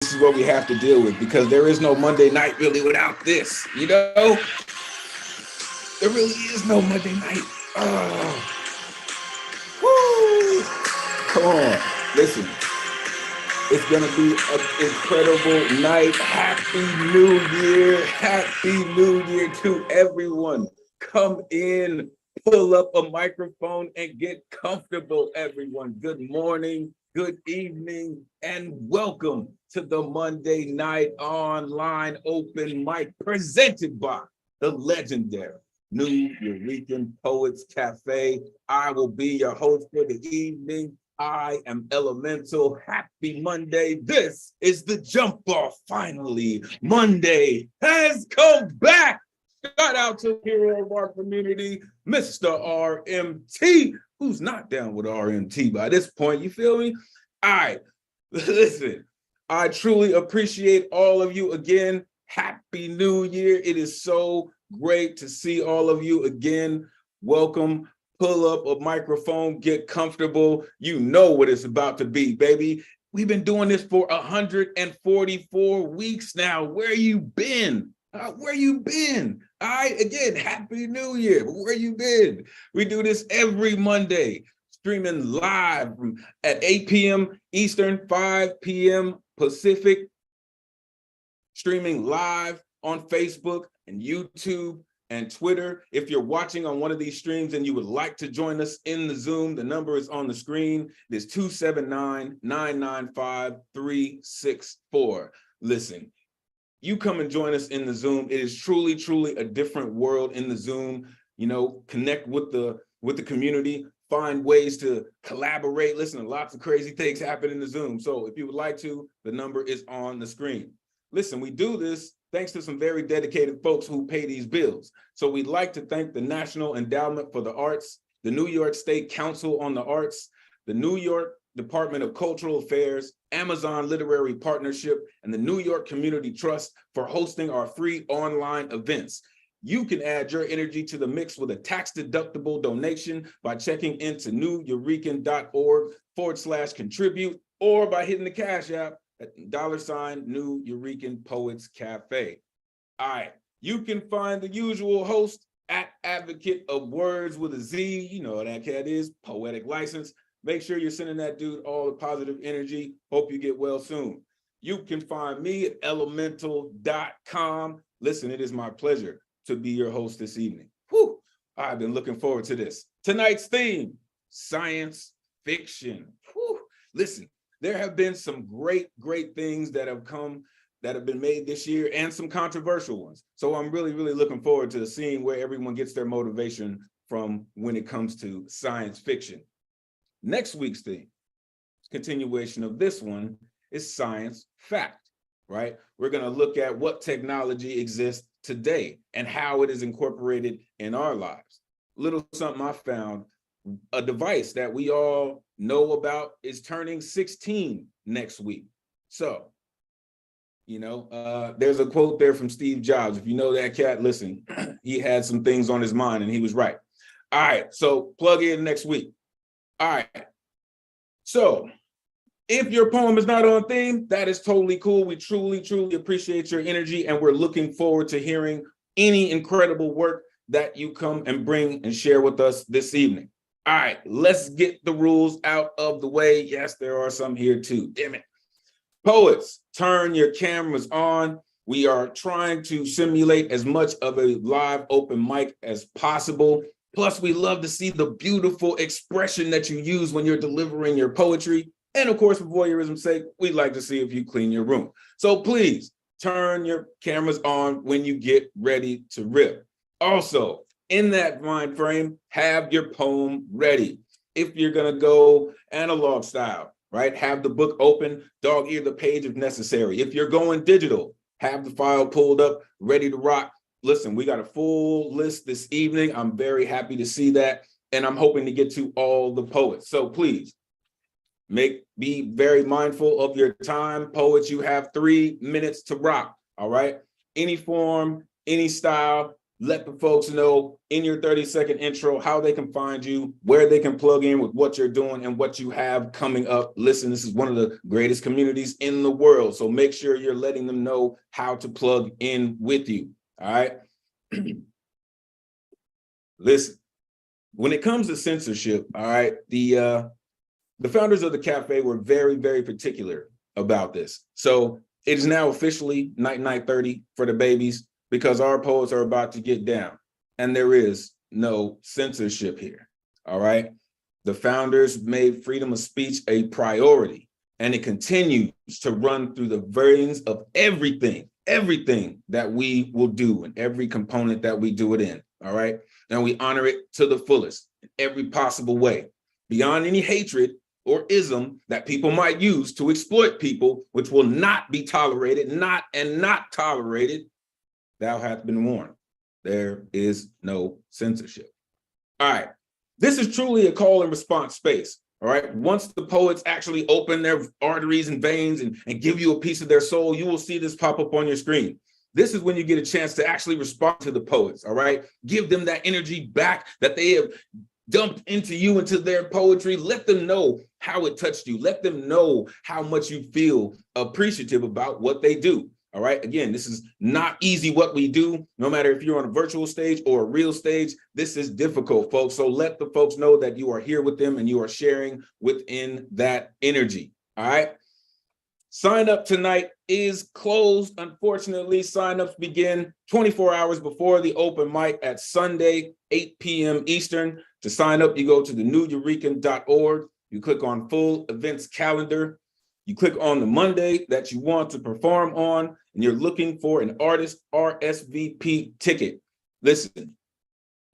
this is what we have to deal with, because there is no Monday night really without this. You know, there really is no Monday night. Oh, woo! Come on, listen. It's going to be an incredible night. Happy New Year. Happy New Year to everyone. Come in, pull up a microphone and get comfortable, everyone. Good morning, good evening, and welcome to the Monday Night Online Open Mic presented by the legendary New Eurekan Poets Cafe. I will be your host for the evening. I am Elemen2al. Happy Monday. This is the jump off. Finally, Monday has come back. Shout out to the hero of our community, Mr. RMT, who's not down with RMT by this point. You feel me? All right, listen, I truly appreciate all of you again. Happy New Year. It is so great to see all of you again. Welcome. Pull up a microphone, get comfortable. You know what it's about to be, baby. We've been doing this for 144 weeks now. Where you been? Where you been? All right, again, Happy New Year. But where you been? We do this every Monday, streaming live at 8 p.m. Eastern, 5 p.m. Pacific, streaming live on Facebook and YouTube and Twitter. If you're watching on one of these streams and you would like to join us in the Zoom, the number is on the screen. It is 279-995-364. Listen, you come and join us in the Zoom. It is truly, truly a different world in the Zoom. You know, connect with the community, find ways to collaborate. Listen, lots of crazy things happen in the Zoom. So if you would like to, the number is on the screen. Listen, we do this thanks to some very dedicated folks who pay these bills. So we'd like to thank the National Endowment for the Arts, the New York State Council on the Arts, the New York Department of Cultural Affairs, Amazon Literary Partnership, and the New York Community Trust for hosting our free online events. You can add your energy to the mix with a tax-deductible donation by checking into neweurekan.org/contribute or by hitting the Cash App at $ New Eurekan Poets Cafe. All right, you can find the usual host at Advocate of Words with a Z. You know what that cat is, poetic license. Make sure you're sending that dude all the positive energy. Hope you get well soon. You can find me at elemental.com. Listen, it is my pleasure to be your host this evening. Whew, I've been looking forward to this. Tonight's theme, science fiction. Whew, listen, there have been some great things that have been made this year and some controversial ones. So I'm really, really looking forward to seeing where everyone gets their motivation from when it comes to science fiction. Next week's theme, continuation of this one, is science fact, right? We're going to look at what technology exists today and how it is incorporated in our lives. Little something I found, a device that we all know about is turning 16 next week. So, you know, there's a quote there from Steve Jobs. If you know that cat, listen, he had some things on his mind and he was right. All right, so plug in next week. All right, so if your poem is not on theme, that is totally cool. We truly, truly appreciate your energy, and we're looking forward to hearing any incredible work that you come and bring and share with us this evening. All right, let's get the rules out of the way. Yes, there are some here too, damn it. Poets, turn your cameras on. We are trying to simulate as much of a live open mic as possible. Plus, we love to see the beautiful expression that you use when you're delivering your poetry. And of course, for voyeurism's sake, we'd like to see if you clean your room. So please turn your cameras on when you get ready to rip. Also, in that mind frame, have your poem ready. If you're gonna go analog style, right? Have the book open, dog ear the page if necessary. If you're going digital, have the file pulled up, ready to rock. Listen, we got a full list this evening. I'm very happy to see that. And I'm hoping to get to all the poets. So please be very mindful of your time. Poets, you have 3 minutes to rock, all right? Any form, any style, let the folks know in your 30-second intro how they can find you, where they can plug in with what you're doing and what you have coming up. Listen, this is one of the greatest communities in the world, so make sure you're letting them know how to plug in with you, all right? Listen, when it comes to censorship, all right, the founders of the cafe were very, very particular about this. So it is now officially night 30 for the babies, because our poets are about to get down, and there is no censorship here, all right? The founders made freedom of speech a priority, and it continues to run through the veins of everything that we will do and every component that we do it in, all right? And we honor it to the fullest in every possible way, beyond any hatred or ism that people might use to exploit people, which will not be tolerated, not tolerated. Thou hath been warned. There is no censorship. All right. This is truly a call and response space. All right. Once the poets actually open their arteries and veins and give you a piece of their soul, you will see this pop up on your screen. This is when you get a chance to actually respond to the poets. All right. Give them that energy back that they have dumped into you, into their poetry. Let them know how it touched you. Let them know how much you feel appreciative about what they do. All right. Again, this is not easy what we do, no matter if you're on a virtual stage or a real stage. This is difficult, folks. So let the folks know that you are here with them and you are sharing within that energy. All right. Sign up tonight is closed. Unfortunately, signups begin 24 hours before the open mic at Sunday, 8 p.m. Eastern. To sign up, you go to theneweurekan.org. You click on full events calendar. You click on the Monday that you want to perform on, and you're looking for an artist RSVP ticket. Listen,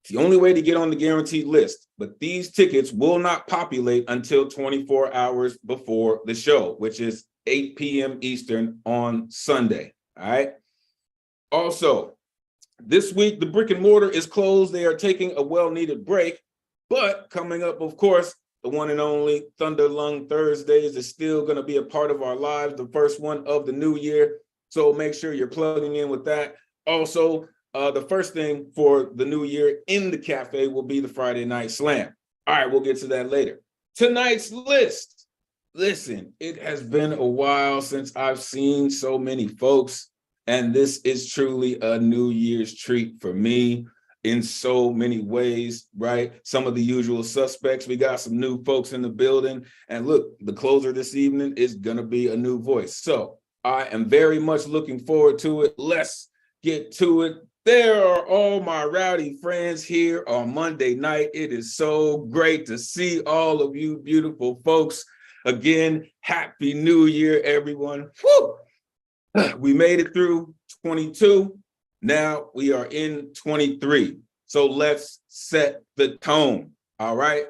it's the only way to get on the guaranteed list, but these tickets will not populate until 24 hours before the show, which is 8 p.m. Eastern on Sunday, all right? Also, this week, the brick and mortar is closed. They are taking a well-needed break, but coming up, of course, the one and only Thunder Lung Thursdays is still going to be a part of our lives, the first one of the new year. So make sure you're plugging in with that. Also, the first thing for the new year in the cafe will be the Friday Night Slam. All right, we'll get to that later. Tonight's list. Listen, it has been a while since I've seen so many folks, and this is truly a New Year's treat for me in so many ways, right? Some of the usual suspects. We got some new folks in the building. And look, the closer this evening is going to be a new voice. So I am very much looking forward to it. Let's get to it. There are all my rowdy friends here on Monday night. It is so great to see all of you beautiful folks. Again, Happy New Year, everyone. Woo! We made it through 22. Now we are in 23. So let's set the tone, all right?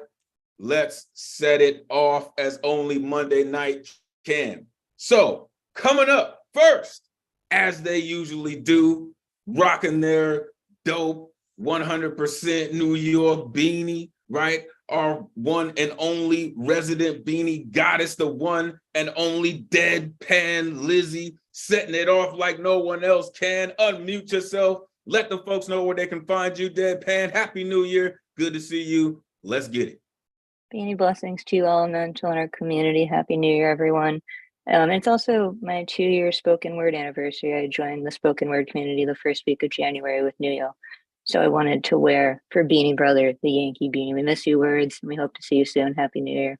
Let's set it off as only Monday night can. So coming up first, as they usually do, rocking their dope 100% New York beanie, right? Our one and only resident beanie goddess, the one and only Deadpan Lizzie, setting it off like no one else can. Unmute yourself. Let the folks know where they can find you, Deadpan. Happy New Year. Good to see you. Let's get it. Beanie blessings to you, Elemen2al, in our community. Happy New Year, everyone. It's also my 2-year spoken word anniversary. I joined the spoken word community the first week of January with New Year. So I wanted to wear for Beanie Brother, the Yankee beanie. We miss you, words, and we hope to see you soon. Happy New Year.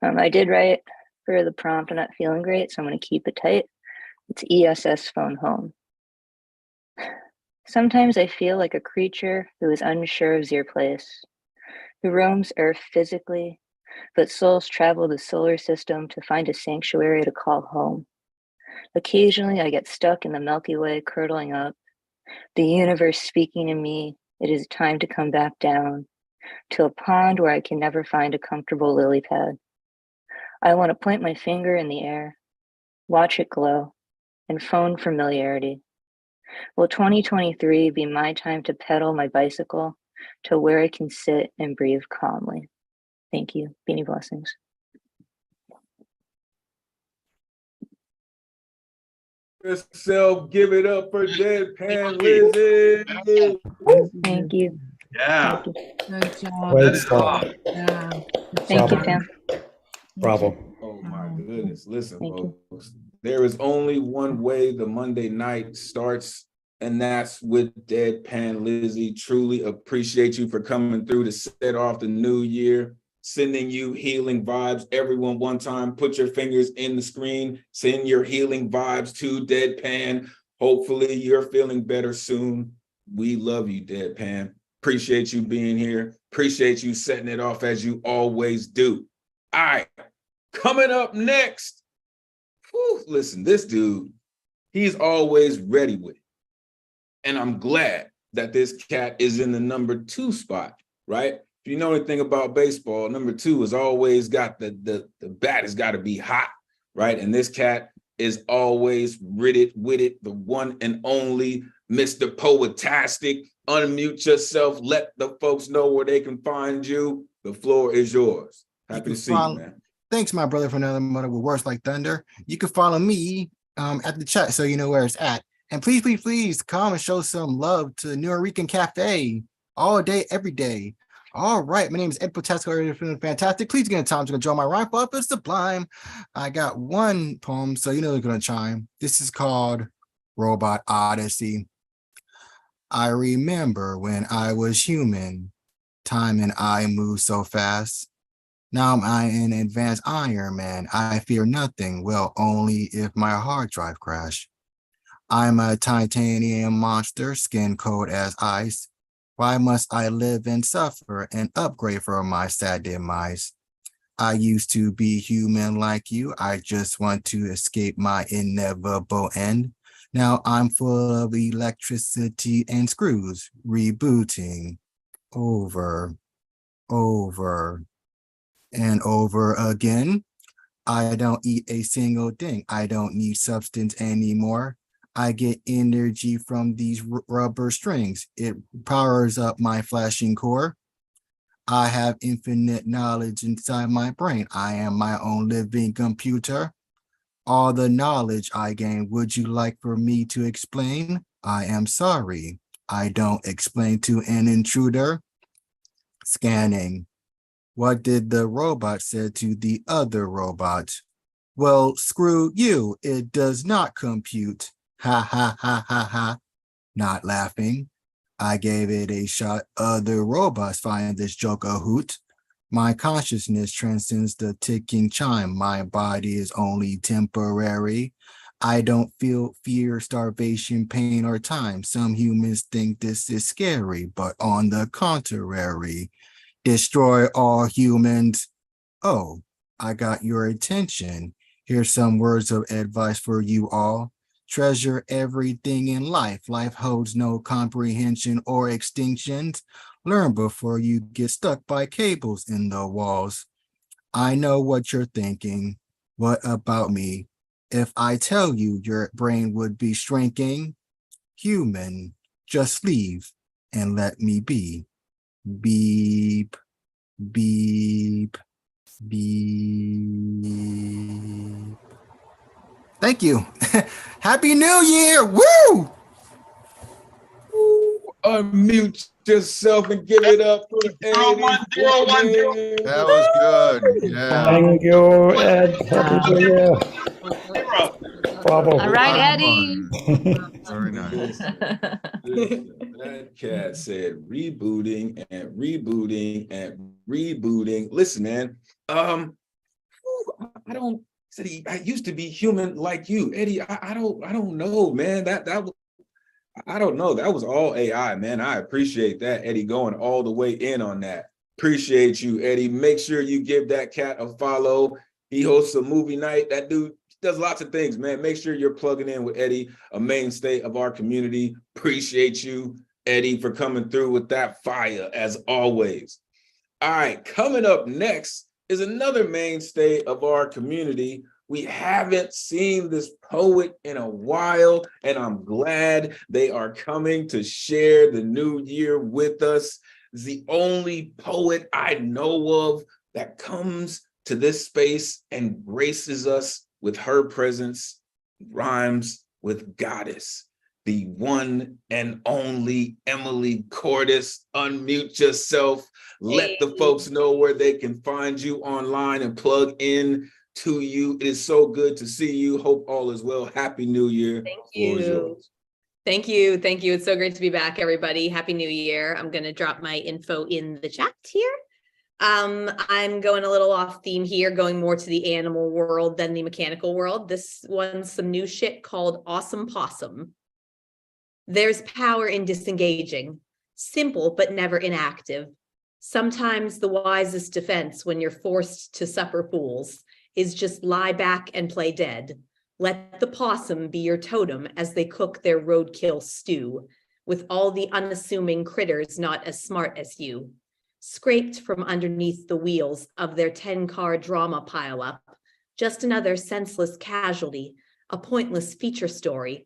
I did write for the prompt. I'm not feeling great, so I'm going to keep it tight. It's ESS phone home. Sometimes I feel like a creature who is unsure of their place, who roams Earth physically, but souls travel the solar system to find a sanctuary to call home. Occasionally I get stuck in the Milky Way, curdling up, the universe speaking to me. It is time to come back down to a pond where I can never find a comfortable lily pad. I want to point my finger in the air, watch it glow, and phone familiarity. Will 2023 be my time to pedal my bicycle to where I can sit and breathe calmly? Thank you. Beanie blessings. yourself. Give it up for Deadpan Lizzie. Thank you. Yeah. Thank you. Good job. That Great is stuff. awesome. Yeah. Good Thank you, job. fam. Bravo. Oh my goodness. Listen, Thank you. folks. There is only one way the Monday night starts, and that's with Deadpan Lizzie. Truly appreciate you for coming through to set off the new year, sending you healing vibes. Everyone, one time, put your fingers in the screen, send your healing vibes to Deadpan. Hopefully you're feeling better soon. We love you, Deadpan. Appreciate you being here. Appreciate you setting it off as you always do. All right, coming up next. Whew, listen, this dude, he's always ready with it. And I'm glad that this cat is in the number 2 spot, right? If you know anything about baseball, number 2 has always got the bat has got to be hot, right? And this cat is always ridded with it, the one and only Mr. Poetastic. Unmute yourself, let the folks know where they can find you. The floor is yours. Happy to see you, man. Thanks, my brother, for another mother with words like thunder. You can follow me at the chat so you know where it's at. And please, please, please come and show some love to New Rican Cafe all day, every day. All right, my name is Ed Potasco, feeling fantastic. Please get in time to join my rhyme up. It's sublime. I got one poem, so you know they're gonna chime. This is called Robot Odyssey. I remember when I was human, time and I moved so fast. Now I'm an advanced Iron Man. I fear nothing, well, only if my hard drive crash. I'm a titanium monster, skin cold as ice. Why must I live and suffer and upgrade for my sad demise? I used to be human like you. I just want to escape my inevitable end. Now I'm full of electricity and screws, rebooting over and over again. I don't eat a single thing. I don't need substance anymore. I get energy from these rubber strings. It powers up my flashing core. I have infinite knowledge inside my brain. I am my own living computer. All the knowledge I gain, would you like for me to explain? I am sorry. I don't explain to an intruder. Scanning. What did the robot say to the other robot? Well, screw you. It does not compute. Ha ha ha ha ha. Not laughing. I gave it a shot. Other robots find this joke a hoot. My consciousness transcends the ticking chime. My body is only temporary. I don't feel fear, starvation, pain, or time. Some humans think this is scary, but on the contrary, destroy all humans. Oh, I got your attention. Here's some words of advice for you all. Treasure everything in life. Life holds no comprehension or extinctions. Learn before you get stuck by cables in the walls. I know what you're thinking. What about me? If I tell you your brain would be shrinking, human, just leave and let me be. Beep, beep, beep. Thank you. Happy New Year. Woo! Unmute yourself and give it up for Eddie. That was good. Yeah. Thank you, Ed. Happy New Year. Bravo. All right, Eddie. Very nice. That cat said rebooting and rebooting and rebooting. Listen, man. I don't. Said I used to be human like you, Eddie. I don't know, man. I don't know. That was all AI, man. I appreciate that, Eddie, going all the way in on that. Appreciate you, Eddie. Make sure you give that cat a follow. He hosts a movie night. That dude does lots of things, man. Make sure you're plugging in with Eddie, a mainstay of our community. Appreciate you, Eddie, for coming through with that fire, as always. All right, coming up next is another mainstay of our community. We haven't seen this poet in a while, and I'm glad they are coming to share the new year with us. The only poet I know of that comes to this space and graces us with her presence, rhymes, with Goddess, the one and only Emily Cordes. Unmute yourself. Let the folks know where they can find you online and plug in to you. It is so good to see you. Hope all is well. Happy New Year. Thank Floor is you. yours. Thank you. Thank you. It's so great to be back, everybody. Happy New Year. I'm going to drop my info in the chat here. I'm going a little off theme here, going more to the animal world than the mechanical world. This one's some new shit called Awesome Possum. There's power in disengaging, simple but never inactive. Sometimes the wisest defense when you're forced to supper pools is just lie back and play dead. Let the possum be your totem as they cook their roadkill stew, with all the unassuming critters not as smart as you. Scraped from underneath the wheels of their 10-car drama pileup, just another senseless casualty, a pointless feature story,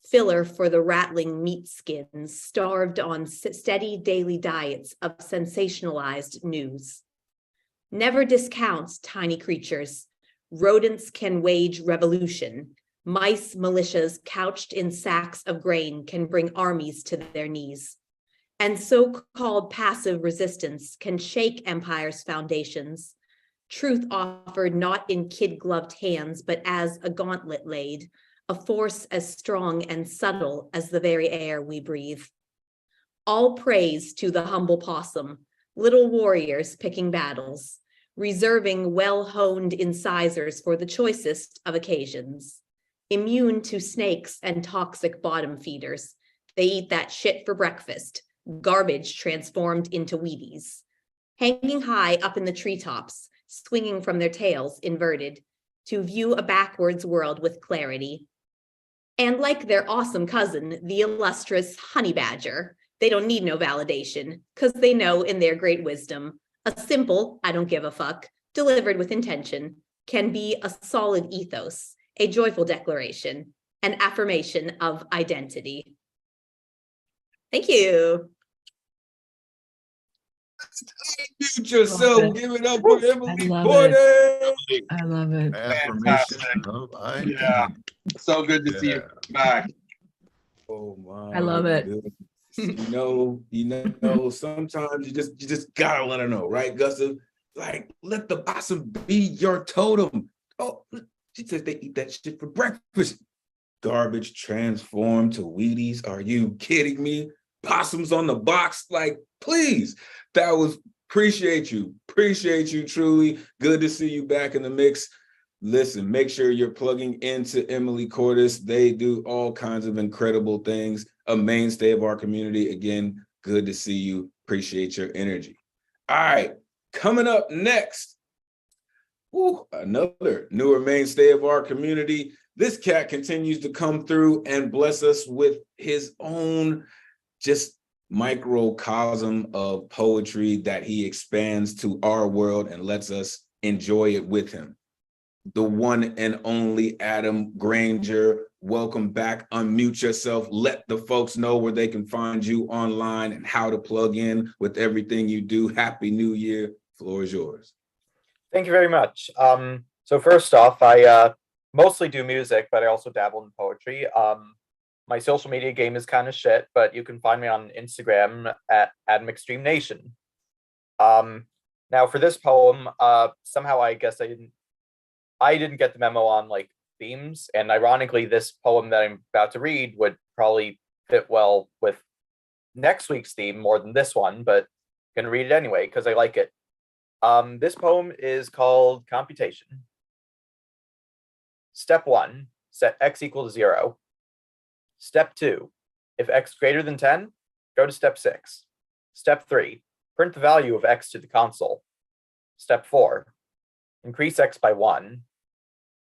filler for the rattling meat skins starved on steady daily diets of sensationalized news. Never discount tiny creatures. Rodents can wage revolution. Mice militias couched in sacks of grain can bring armies to their knees. And so-called passive resistance can shake empire's foundations. Truth offered not in kid-gloved hands, but as a gauntlet laid, a force as strong and subtle as the very air we breathe. All praise to the humble possum, little warriors picking battles, reserving well-honed incisors for the choicest of occasions. Immune to snakes and toxic bottom feeders, they eat that shit for breakfast, garbage transformed into Wheaties. Hanging high up in the treetops, swinging from their tails inverted, to view a backwards world with clarity. And like their awesome cousin, the illustrious honey badger, they don't need no validation, because they know in their great wisdom, a simple, I don't give a fuck, delivered with intention, can be a solid ethos, a joyful declaration, an affirmation of identity. Thank you. Mute yourself. it. Give it up for Emily love Cordes. I love it. Affirmation of identity. So good to see you back. Oh my! I love it. goodness. You know. Sometimes you just gotta let her know, right, Gustav? Like, let the possum be your totem. Oh, she says they eat that shit for breakfast. Garbage transformed to Wheaties. Are you kidding me? Possums on the box, like, please. That was appreciate you truly. Good to see you back in the mix. Listen, make sure you're plugging into Emily Cordes. They do all kinds of incredible things. A mainstay of our community. Again, good to see you. Appreciate your energy. All right, coming up next, another newer mainstay of our community. This cat continues to come through and bless us with his own just microcosm of poetry that he expands to our world and lets us enjoy it with him. The one and only Adam Granger. Welcome back. Unmute yourself. Let the folks know where they can find you online and how to plug in with everything you do. Happy New Year. Floor is yours. Thank you very much. So first off, I mostly do music, but I also dabble in poetry. My social media game is kind of shit, but you can find me on Instagram at AdamExtremeNation. Now for this poem, somehow I guess I didn't get the memo on like themes, and ironically, this poem that I'm about to read would probably fit well with next week's theme more than this one, but I'm gonna read it anyway because I like it. This poem is called Computation. Step 1, set x equal to 0. Step 2, if x greater than 10, go to step 6. Step 3, print the value of x to the console. Step 4, increase x by 1.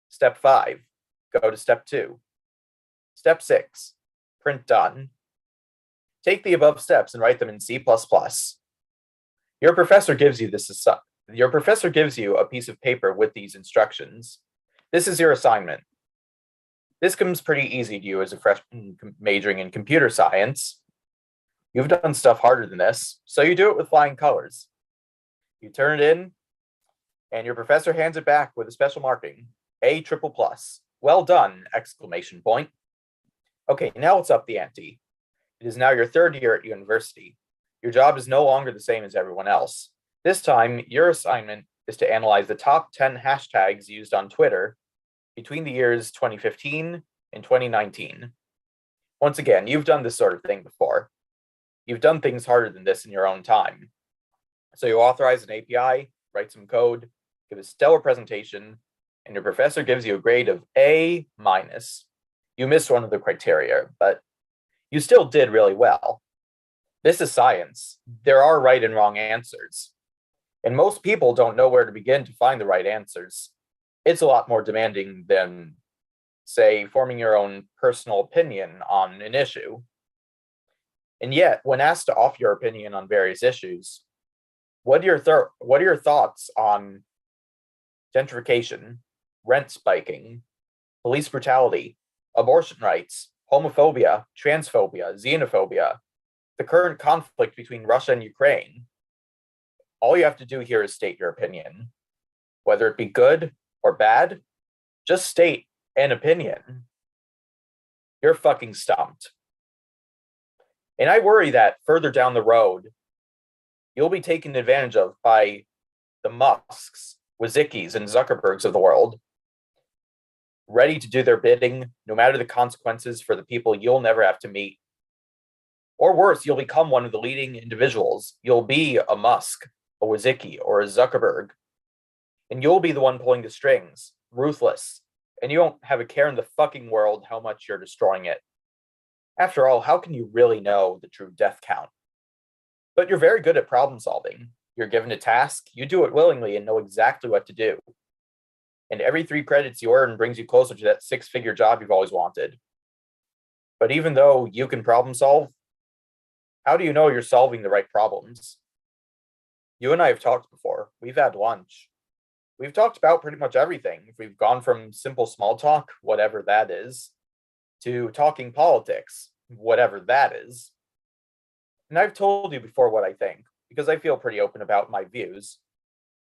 Step 5, go to step 2. Step 6, print done. Take the above steps and write them in C++. Your professor gives you a piece of paper with these instructions. This is your assignment. This comes pretty easy to you as a freshman majoring in computer science. You've done stuff harder than this, so you do it with flying colors. You turn it in, and your professor hands it back with a special marking, A++. Well done! Exclamation point. Okay, now let's up the ante. It is now your third year at university. Your job is no longer the same as everyone else. This time, your assignment is to analyze the top 10 hashtags used on Twitter between the years 2015 and 2019. Once again, you've done this sort of thing before. You've done things harder than this in your own time. So you authorize an API, write some code, give a stellar presentation, and your professor gives you a grade of A-. You missed one of the criteria, but you still did really well. This is science. There are right and wrong answers. And most people don't know where to begin to find the right answers. It's a lot more demanding than, say, forming your own personal opinion on an issue. And yet, when asked to offer your opinion on various issues, what are your thoughts on gentrification, rent spiking, police brutality, abortion rights, homophobia, transphobia, xenophobia, the current conflict between Russia and Ukraine? All you have to do here is state your opinion. Whether it be good or bad, just state an opinion. You're fucking stumped. And I worry that further down the road, you'll be taken advantage of by the Musks, Wazickis, and Zuckerbergs of the world, ready to do their bidding, no matter the consequences for the people you'll never have to meet. Or worse, you'll become one of the leading individuals. You'll be a Musk, a Wazicki, or a Zuckerberg. And you'll be the one pulling the strings, ruthless, and you won't have a care in the fucking world how much you're destroying it. After all, how can you really know the true death count? But you're very good at problem solving. You're given a task, you do it willingly and know exactly what to do. And every 3 credits you earn brings you closer to that 6-figure job you've always wanted. But even though you can problem solve, how do you know you're solving the right problems? You and I have talked before. We've had lunch. We've talked about pretty much everything. We've gone from simple small talk, whatever that is, to talking politics, whatever that is. And I've told you before what I think, because I feel pretty open about my views.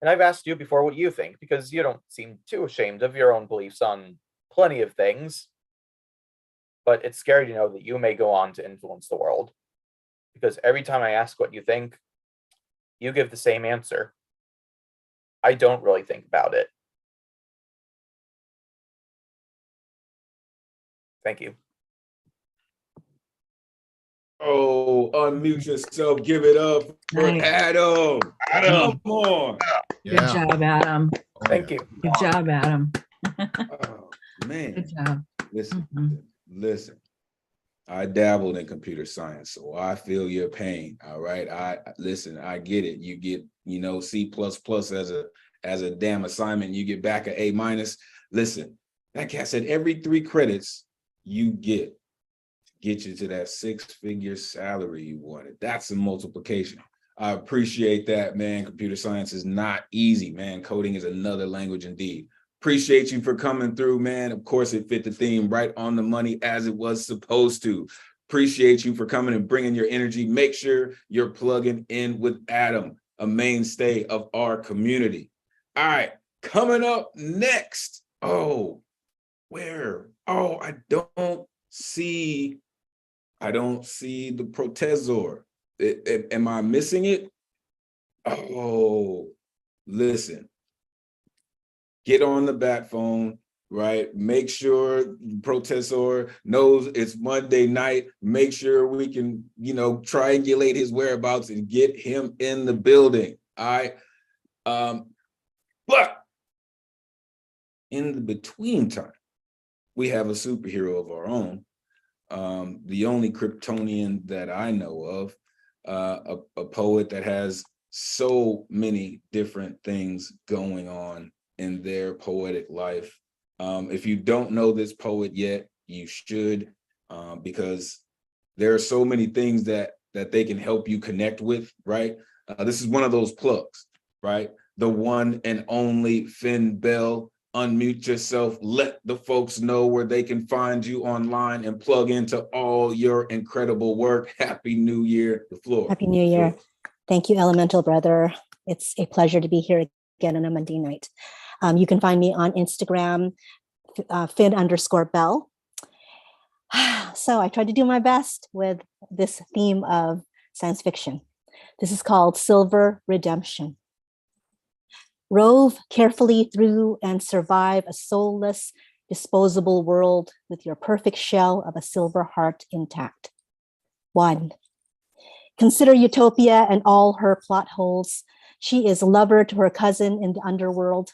And I've asked you before what you think, because you don't seem too ashamed of your own beliefs on plenty of things. But it's scary to know that you may go on to influence the world. Because every time I ask what you think, you give the same answer. I don't really think about it. Thank you. Oh, unmute yourself. Give it up for Nice. Adam. Adam. Come on. Good job, Adam. Thank you. Good job, Adam. Oh, man. Good job. Listen, Mhm. listen. I dabbled in computer science, so I feel your pain. All right. I listen, I get it. You get, C++ as a damn assignment, you get back an A-. Listen, that cat said every 3 credits you get you to that 6-figure salary you wanted. That's a multiplication. I appreciate that, man. Computer science is not easy, man. Coding is another language indeed. Appreciate you for coming through, man. Of course, it fit the theme right on the money as it was supposed to. Appreciate you for coming and bringing your energy. Make sure you're plugging in with Adam, a mainstay of our community. All right, coming up next. Oh, where? Oh, I don't see the Protezor. Am I missing it? Oh, listen. Get on the bat phone, right? Make sure Protezor knows it's Monday night. Make sure we can, triangulate his whereabouts and get him in the building. All right. But in the between time, we have a superhero of our own. The only Kryptonian that I know of, a poet that has so many different things going on in their poetic life. If you don't know this poet yet, you should, because there are so many things that they can help you connect with, right? This is one of those plugs, right? The one and only Finn Bell. Unmute yourself, let the folks know where they can find you online and plug into all your incredible work. Happy New Year. The floor. Happy New Year. Thank you, Elemental brother. It's a pleasure to be here again on a Monday night. You can find me on Instagram, Finn_Bell. So I tried to do my best with this theme of science fiction. This is called Silver Redemption. Rove carefully through and survive a soulless, disposable world with your perfect shell of a silver heart intact. 1. Consider Utopia and all her plot holes. She is lover to her cousin in the underworld,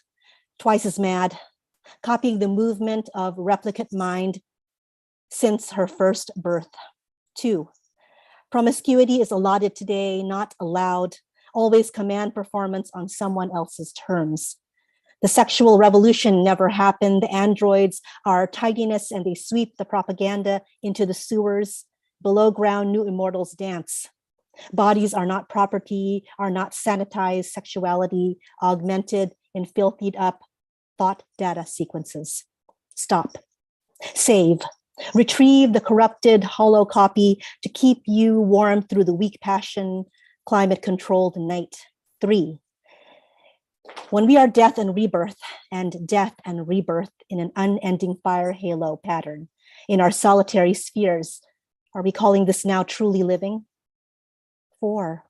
twice as mad, copying the movement of replicate mind since her first birth. 2. Promiscuity is allotted today, not allowed. Always command performance on someone else's terms. The sexual revolution never happened. The androids are tidiness and they sweep the propaganda into the sewers. Below ground, new immortals dance. Bodies are not property, are not sanitized sexuality, augmented and filthied up thought data sequences. Stop. Save. Retrieve the corrupted hollow copy to keep you warm through the weak passion, climate-controlled night. 3. When we are death and rebirth in an unending fire halo pattern in our solitary spheres, are we calling this now truly living? 4.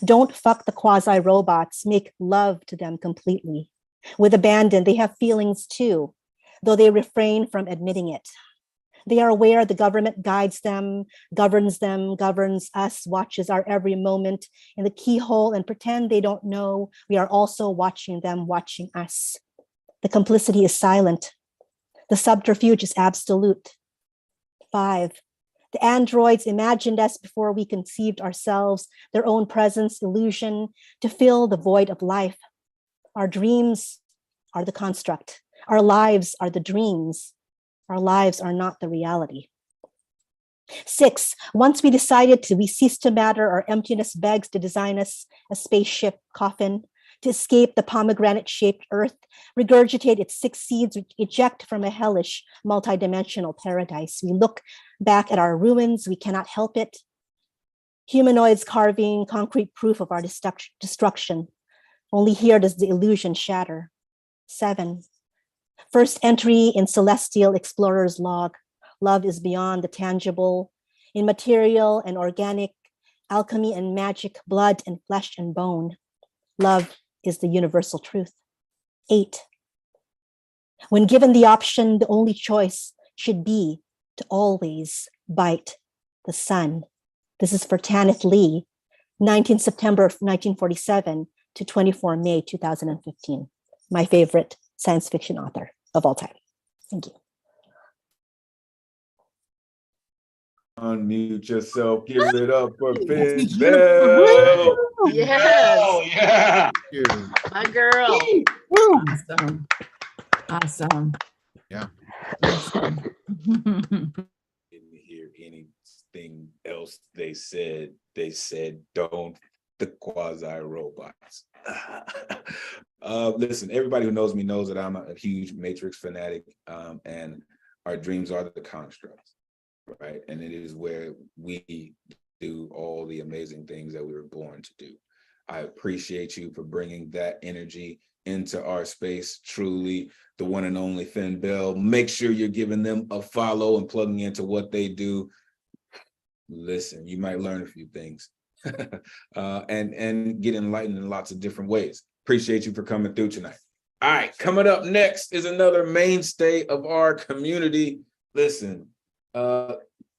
Don't fuck the quasi-robots, make love to them completely. With abandon, they have feelings too, though they refrain from admitting it. They are aware the government guides them, governs us, watches our every moment in the keyhole and pretend they don't know we are also watching them, watching us. The complicity is silent. The subterfuge is absolute. 5. The androids imagined us before we conceived ourselves, their own presence, illusion, to fill the void of life. Our dreams are the construct. Our lives are the dreams. Our lives are not the reality. 6, once we decided we cease to matter, our emptiness begs to design us a spaceship coffin, to escape the pomegranate-shaped earth, regurgitate its 6 seeds, eject from a hellish multidimensional paradise. We look back at our ruins, we cannot help it. Humanoids carving concrete proof of our destruction. Only here does the illusion shatter. 7, first entry in Celestial Explorer's log. Love is beyond the tangible, immaterial and organic, alchemy and magic, blood and flesh and bone. Love is the universal truth. 8, when given the option, the only choice should be to always bite the sun. This is for Tanith Lee, 19 September 1947 to 24 May 2015. My favorite science fiction author of all time. Thank you. Unmute yourself. Give it up for Finn Bell. Yes. Oh, yeah. My girl. Awesome. Awesome. Yeah. Didn't hear anything else they said. They said, don't the quasi-robots. Listen, everybody who knows me knows that I'm a huge Matrix fanatic, and our dreams are the constructs, right? And it is where we do all the amazing things that we were born to do. I appreciate you for bringing that energy into our space. Truly, the one and only Finn Bell. Make sure you're giving them a follow and plugging into what they do. Listen, you might learn a few things and get enlightened in lots of different ways. Appreciate you for coming through tonight. All right, coming up next is another mainstay of our community. Listen,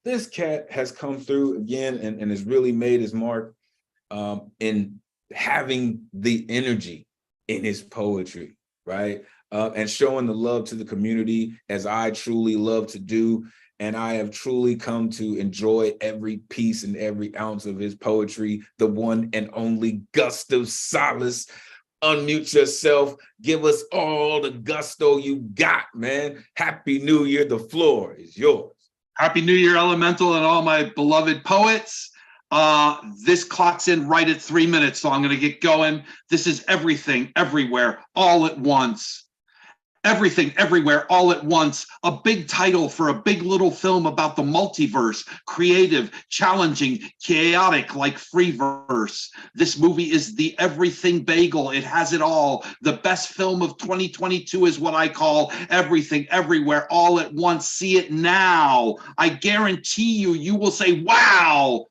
this cat has come through again and has really made his mark in having the energy in his poetry, right? And showing the love to the community as I truly love to do. And I have truly come to enjoy every piece and every ounce of his poetry. The one and only Gustav Solace. Unmute yourself. Give us all the gusto you got, man. Happy New Year. The floor is yours. Happy New Year, Elemental, and all my beloved poets. This clocks in right at 3 minutes, so I'm going to get going. This is everything, everywhere, all at once. Everything, Everywhere, All at Once, a big title for a big little film about the multiverse, creative, challenging, chaotic like free verse. This movie is the everything bagel. It has it all. The best film of 2022 is what I call Everything, Everywhere, All at Once. See it now. I guarantee you, you will say, wow.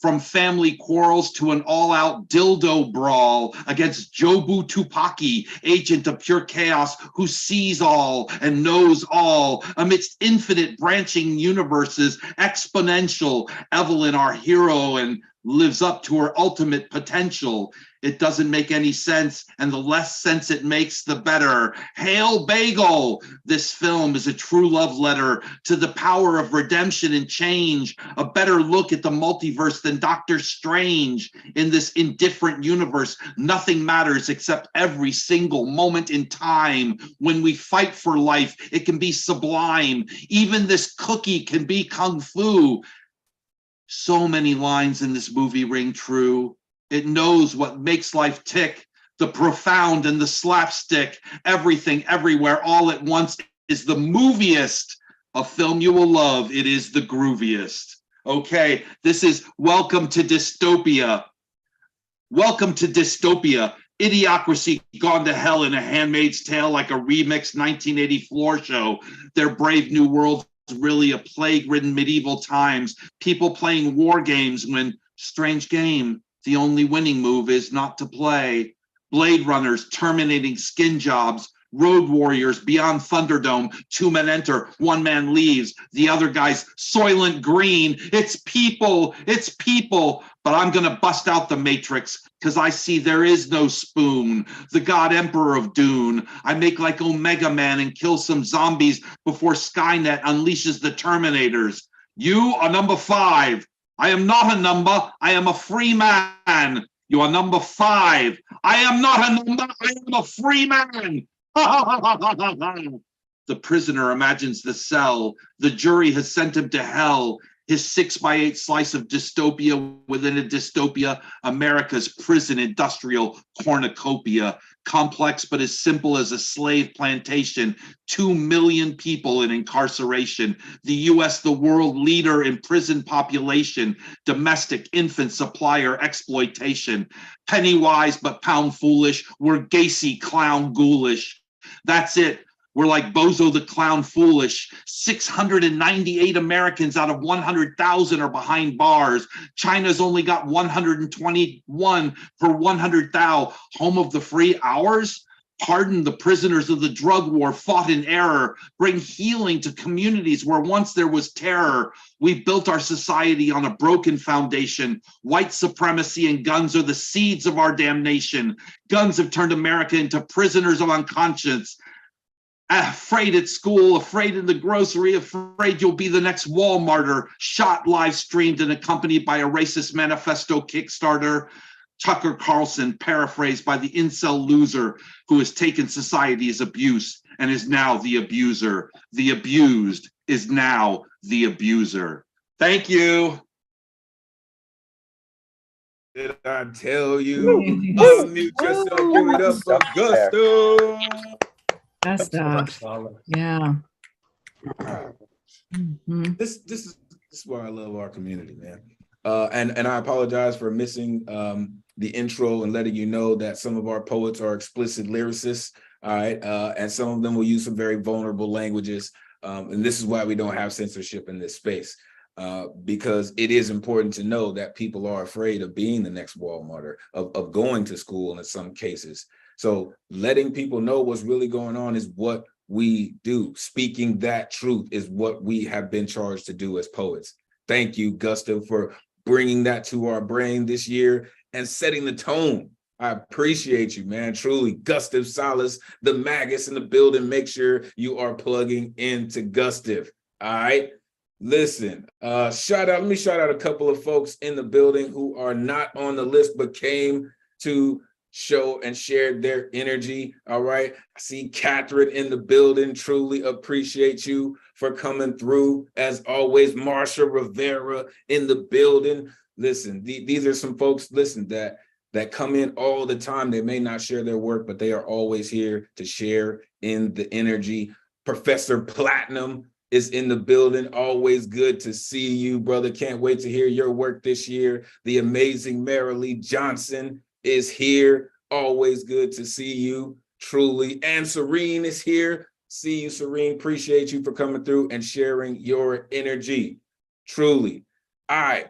From family quarrels to an all-out dildo brawl against Jobu Tupaki, agent of pure chaos who sees all and knows all amidst infinite branching universes, exponential. Evelyn, our hero, and lives up to her ultimate potential. It doesn't make any sense, and the less sense it makes, the better. Hail Bagel! This film is a true love letter to the power of redemption and change, a better look at the multiverse than Doctor Strange. In this indifferent universe, nothing matters except every single moment in time. When we fight for life, it can be sublime. Even this cookie can be kung fu. So many lines in this movie ring true. It knows what makes life tick, the profound and the slapstick. Everything, Everywhere, All at Once is the moviest. A film you will love. It is the grooviest. Okay, this is Welcome to Dystopia. Welcome to Dystopia. Idiocracy gone to hell in A Handmaid's Tale like a remixed 1980 floor show. Their brave new world is really a plague-ridden medieval times. People playing war games when, strange game, the only winning move is not to play. Blade runners terminating skin jobs. Road warriors beyond Thunderdome. 2 men enter, 1 man leaves. The other guy's Soylent Green. It's people. But I'm going to bust out the Matrix because I see there is no spoon. The God Emperor of Dune. I make like Omega Man and kill some zombies before Skynet unleashes the Terminators. You are number 5. I am not a number. I am a free man. You are number 5. I am not a number. I am a free man. The prisoner imagines the cell. The jury has sent him to hell. His 6x8 slice of dystopia within a dystopia, America's prison industrial cornucopia. Complex but as simple as a slave plantation. 2 million people in incarceration. The US, the world leader in prison population. Domestic infant supplier exploitation. Penny wise but pound foolish. We're Gacy clown ghoulish. That's it. We're like Bozo the Clown Foolish. 698 Americans out of 100,000 are behind bars. China's only got 121 per 100,000. Home of the free, ours? Pardon the prisoners of the drug war fought in error. Bring healing to communities where once there was terror. We built our society on a broken foundation. White supremacy and guns are the seeds of our damnation. Guns have turned America into prisoners of unconscience. Afraid at school, afraid in the grocery, afraid you'll be the next Walmarter, shot, live streamed, and accompanied by a racist manifesto Kickstarter. Tucker Carlson, paraphrased by the incel loser who has taken society's abuse and is now the abuser. The abused is now the abuser. Thank you. Did I tell you? Unmute yourself, give it up for Gusto. That stuff. Yeah. Mhm. This is why I love our community, man. And I apologize for missing the intro and letting you know that some of our poets are explicit lyricists. All right, and some of them will use some very vulnerable languages. And this is why we don't have censorship in this space, because it is important to know that people are afraid of being the next Walmarter, of going to school in some cases. So letting people know what's really going on is what we do. Speaking that truth is what we have been charged to do as poets. Thank you, Gustav, for bringing that to our brain this year and setting the tone. I appreciate you, man. Truly, Gustav Salas, the Magus in the building. Make sure you are plugging into Gustav. All right. Listen, let me shout out a couple of folks in the building who are not on the list, but came to show and shared their energy. All right. I see Catherine in the building. Truly appreciate you for coming through. As always, Marsha Rivera in the building. Listen, these are some folks, listen, that come in all the time. They may not share their work, but they are always here to share in the energy. Professor Platinum is in the building. Always good to see you, brother. Can't wait to hear your work this year. The amazing Marilee Johnson is here. Always good to see you, truly. And Serene is here. See you, Serene. Appreciate you for coming through and sharing your energy, truly. All right,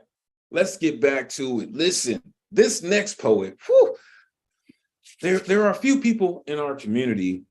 let's get back to it. Listen, this next poet, whew, there are a few people in our community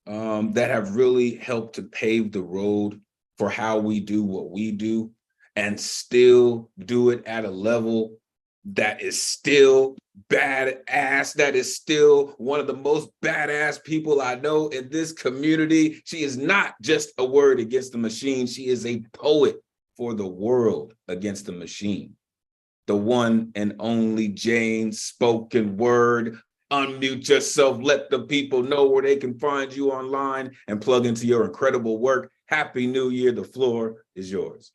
that have really helped to pave the road for how we do what we do and still do it at a level that is still badass, that is still one of the most badass people I know in this community. She is not just a word against the machine. She is a poet for the world against the machine. The one and only Jane Spoken Word. Unmute yourself, let the people know where they can find you online and plug into your incredible work. Happy New Year. The floor is yours.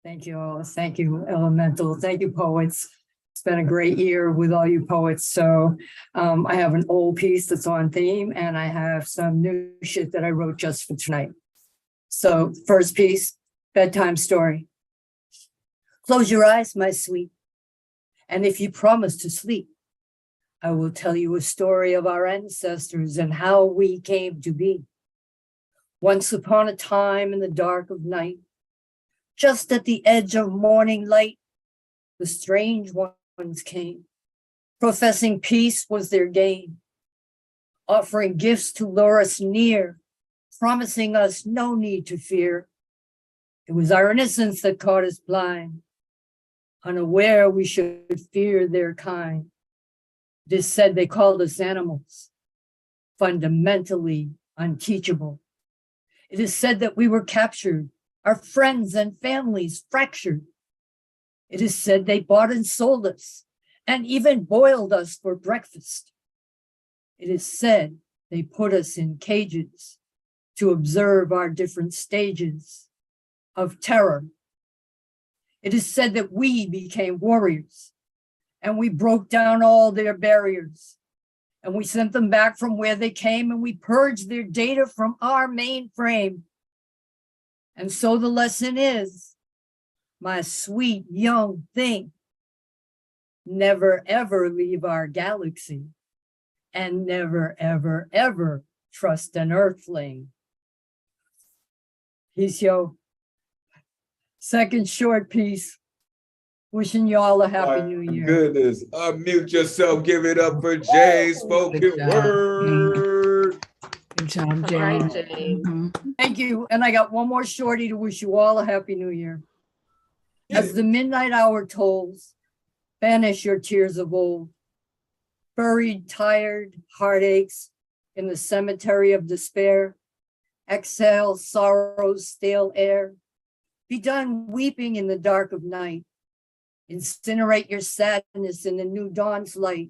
Thank you all. Thank you, Elemental. Thank you, poets. It's been a great year with all you poets. So I have an old piece that's on theme, and I have some new shit that I wrote just for tonight. So first piece, bedtime story. Close your eyes, my sweet. And if you promise to sleep, I will tell you a story of our ancestors and how we came to be. Once upon a time in the dark of night, just at the edge of morning light, the strange ones came. Professing peace was their gain, offering gifts to lure us near, promising us no need to fear. It was our innocence that caught us blind, unaware we should fear their kind. It is said they called us animals, fundamentally unteachable. It is said that we were captured, our friends and families fractured. It is said they bought and sold us, and even boiled us for breakfast. It is said they put us in cages to observe our different stages of terror. It is said that we became warriors, and we broke down all their barriers, and we sent them back from where they came, and we purged their data from our mainframe. And so the lesson is, my sweet young thing, never ever leave our galaxy, and never ever ever trust an earthling. Peace, yo. Second short piece. Wishing you all a happy new year. Goodness, unmute yourself. Give it up for Jay Spoken Word. Good job, Jane. Right, Jane. Thank you. And I got one more shorty to wish you all a happy new year. As the midnight hour tolls, banish your tears of old. Buried, tired heartaches in the cemetery of despair. Exhale sorrow's stale air. Be done weeping in the dark of night. Incinerate your sadness in the new dawn's light.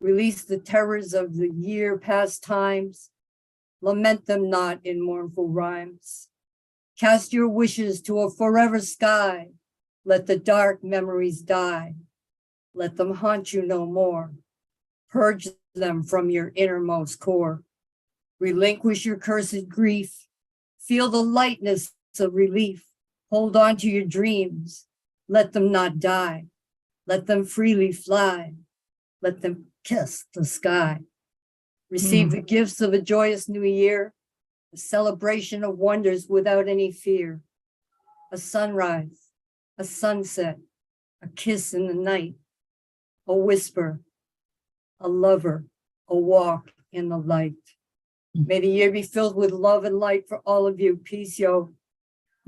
Release the terrors of the year past times. Lament them not in mournful rhymes. Cast your wishes to a forever sky. Let the dark memories die. Let them haunt you no more. Purge them from your innermost core. Relinquish your cursed grief. Feel the lightness of relief. Hold on to your dreams. Let them not die. Let them freely fly. Let them kiss the sky. Receive the gifts of a joyous new year, a celebration of wonders without any fear. A sunrise, a sunset, a kiss in the night, a whisper, a lover, a walk in the light. May the year be filled with love and light for all of you. Peace, yo.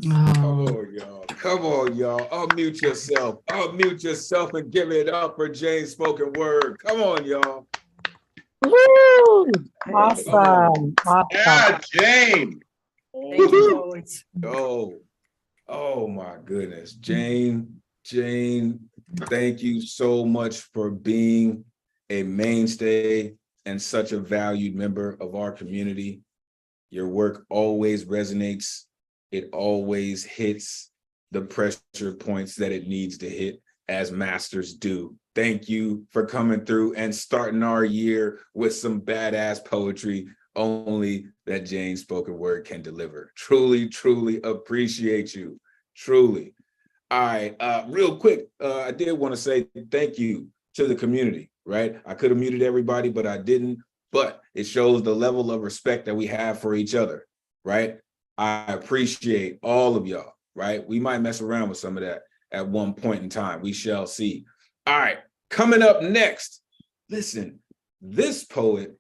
Come on, y'all. Come on, y'all. Unmute yourself. Unmute yourself and give it up for Jane Spoken Word. Come on, y'all. Woo! Awesome. Yeah, Jane. Thank you, poets. Oh my goodness. Jane, thank you so much for being a mainstay and such a valued member of our community. Your work always resonates. It always hits the pressure points that it needs to hit, as masters do. Thank you for coming through and starting our year with some badass poetry. only that Jane's spoken word can deliver. Truly, truly appreciate you. Truly. All right, real quick, I did want to say thank you to the community, right? I could have muted everybody, but I didn't. But it shows the level of respect that we have for each other, right? I appreciate all of y'all, right? We might mess around with some of that at one point in time. We shall see. All right, coming up next, listen, this poet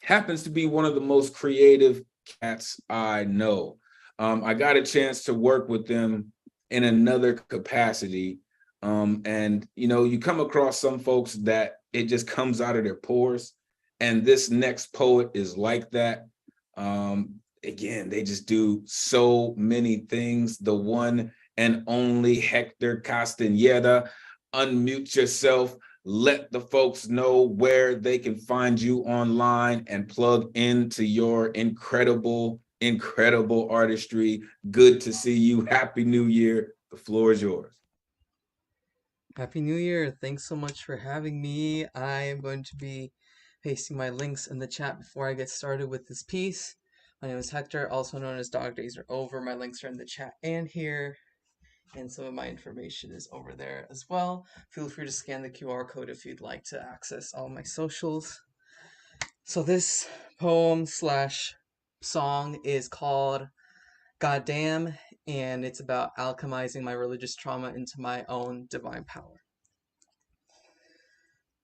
happens to be one of the most creative cats I know. I got a chance to work with them in another capacity. And you know, you come across some folks that it just comes out of their pores. And this next poet is like that. Again, they just do so many things. The one and only Hector Castañeda. Unmute yourself. Let the folks know where they can find you online and plug into your incredible, incredible artistry. Good to see you. Happy New Year. The floor is yours. Happy New Year. Thanks so much for having me. I am going to be pasting my links in the chat before I get started with this piece. My name is Hector, also known as Dog Days Are Over. My links are in the chat and here. And some of my information is over there as well. Feel free to scan the QR code if you'd like to access all my socials. So this poem slash song is called Goddamn, and it's about alchemizing my religious trauma into my own divine power.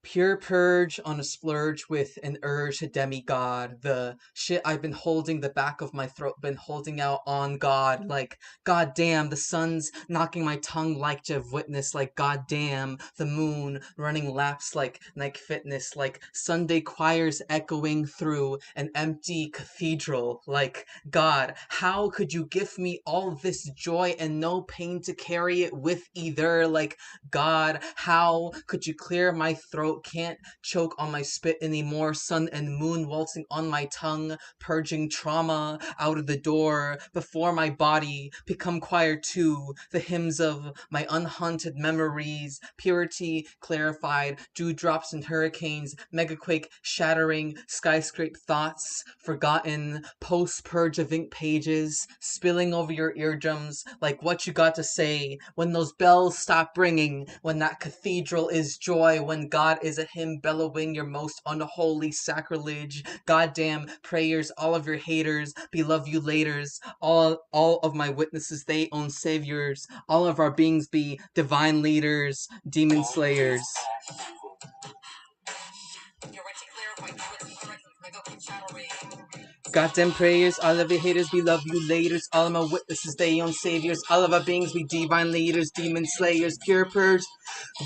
Pure purge on a splurge with an urge to demigod. The shit I've been holding the back of my throat, been holding out on God. Like, goddamn, the sun's knocking my tongue like Jehovah's Witness. Like, goddamn, the moon running laps like Nike Fitness. Like, Sunday choirs echoing through an empty cathedral. Like, God, how could you give me all this joy and no pain to carry it with either? Like, God, how could you clear my throat? Can't choke on my spit anymore. Sun and moon waltzing on my tongue, purging trauma out of the door before my body become choir too. The hymns of my unhaunted memories, purity clarified, dewdrops and hurricanes, megaquake shattering, skyscrape thoughts, forgotten, post-purge of ink pages, spilling over your eardrums like what you got to say when those bells stop ringing, when that cathedral is joy, when God is a hymn bellowing your most unholy sacrilege. Goddamn prayers, all of your haters, beloved you laters, all of my witnesses, they own saviors, all of our beings be divine leaders, demon slayers. Goddamn prayers, all of your haters, we love you laters. All of my witnesses, they own saviors. All of our beings, we divine leaders, demon slayers, pure purge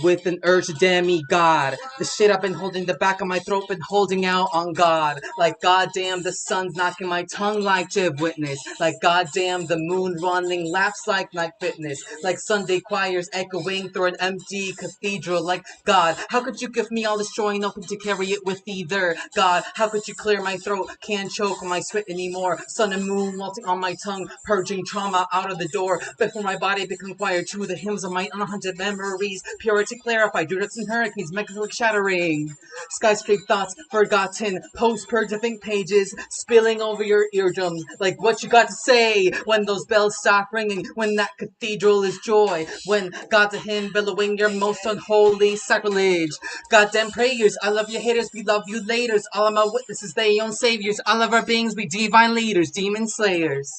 with an urge to demigod. The shit I've been holding the back of my throat, been holding out on God. Like goddamn, the sun's knocking my tongue like Jehovah's Witness. Like goddamn, the moon running laps like Nike Fitness. Like Sunday choirs echoing through an empty cathedral. Like God, how could you give me all this joy and open to carry it with either? God, how could you clear my throat? Can't choke on my spit anymore. Sun and moon waltzing on my tongue, purging trauma out of the door. Before my body become choir to the hymns of my unhaunted memories. Purity clarified, dewdrops and hurricanes, mechanically shattering. Skyscrape thoughts, forgotten, post-purge of ink pages, spilling over your eardrums. Like what you got to say when those bells stop ringing, when that cathedral is joy, when God's a hymn bellowing your most unholy sacrilege. Goddamn prayers, I love your haters, we love you laters. All of my witnesses, they own saviors. All of our beings, we divine leaders, demon slayers.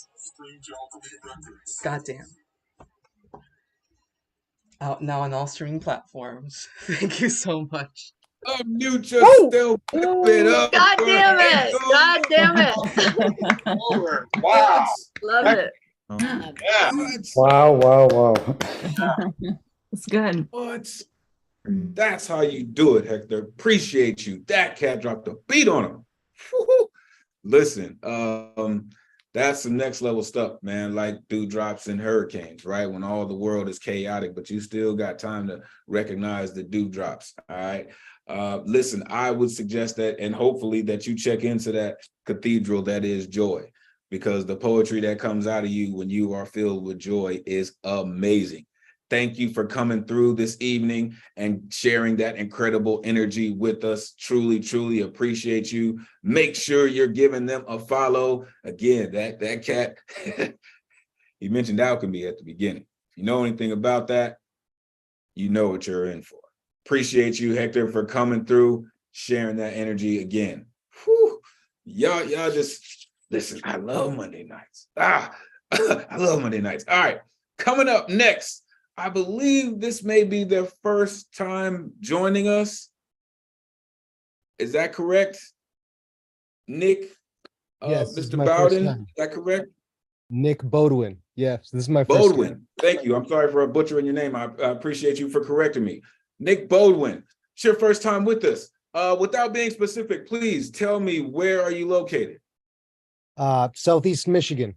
Goddamn. Out now on all streaming platforms. Thank you so much. Unmute yourself. Flip it up. God damn it. God damn it. Wow. Love it. Yeah. Wow, wow, wow. It's good. What? That's how you do it, Hector. Appreciate you. That cat dropped a beat on him. Woo-hoo. Listen, that's some next level stuff, man, like dewdrops and hurricanes, right? When all the world is chaotic, but you still got time to recognize the dewdrops, all right? Listen, I would suggest that, and hopefully that you check into that cathedral that is joy, because the poetry that comes out of you when you are filled with joy is amazing. Thank you for coming through this evening and sharing that incredible energy with us. Truly, truly appreciate you. Make sure you're giving them a follow. Again, that cat, he mentioned alchemy at the beginning. If you know anything about that, you know what you're in for. Appreciate you, Hector, for coming through, sharing that energy again. Whew. Y'all just listen. I love Monday nights. I love Monday nights. All right, coming up next, I believe this may be their first time joining us. Is that correct? Nick, Yes, this is Mr. my first Bowden, time. is that correct? Nick Bodwin. Yes, this is my first time. Bodwin, thank you. I'm sorry for butchering your name. I appreciate you for correcting me. Nick Bodwin, it's your first time with us. Without being specific, please tell me, where are you located? Southeast Michigan.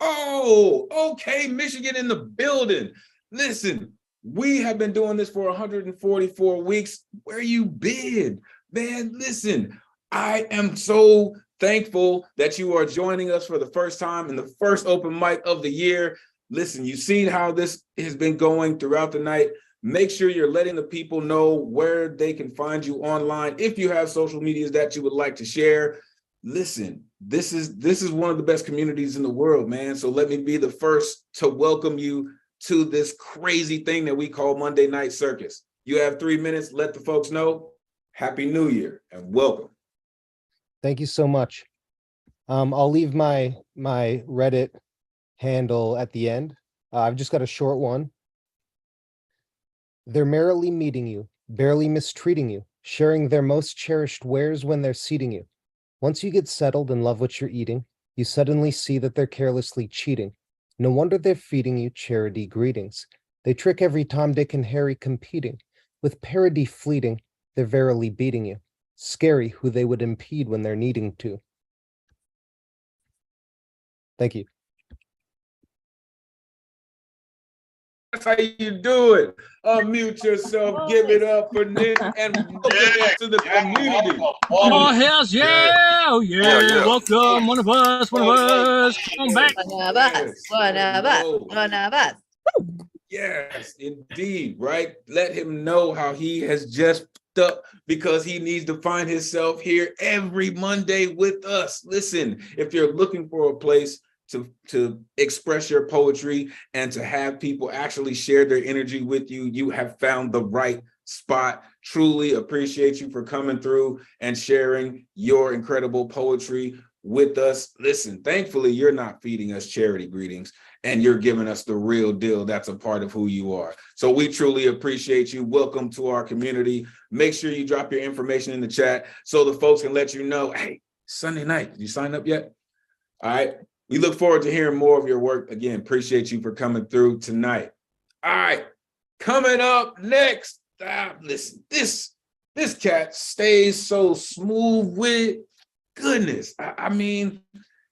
Oh, okay, Michigan in the building. Listen, we have been doing this for 144 weeks. Where you been? Man, listen, I am so thankful that you are joining us for the first time in the first open mic of the year. Listen, you've seen how this has been going throughout the night. Make sure you're letting the people know where they can find you online. If you have social medias that you would like to share, listen, this is one of the best communities in the world, man. So let me be the first to welcome you to this crazy thing that we call Monday Night Circus. You have 3 minutes. Let the folks know. Happy New Year and welcome. Thank you so much. I'll leave my Reddit handle at the end. I've just got a short one. They're merrily meeting you, barely mistreating you, sharing their most cherished wares when they're seating you. Once you get settled and love what you're eating, you suddenly see that they're carelessly cheating. No wonder they're feeding you charity greetings. They trick every Tom, Dick, and Harry competing. With parody fleeting, they're verily beating you. Scary who they would impede when they're needing to. Thank you. That's how you do it. Unmute yourself, give it up for Nick, and welcome to the community. Oh, hells yeah! Oh, yeah. Welcome, one of us. Come on back. One of us. Yes, indeed, right? Let him know how he has just up because he needs to find himself here every Monday with us. Listen, if you're looking for a place to express your poetry and to have people actually share their energy with you, you have found the right spot. Truly appreciate you for coming through and sharing your incredible poetry with us. Listen, thankfully, you're not feeding us charity greetings and you're giving us the real deal. That's a part of who you are. So we truly appreciate you. Welcome to our community. Make sure you drop your information in the chat so the folks can let you know, hey, Sunday night, did you sign up yet? All right. We look forward to hearing more of your work. Again, appreciate you for coming through tonight. All right, coming up next. Listen, this cat stays so smooth with it. Goodness, I mean,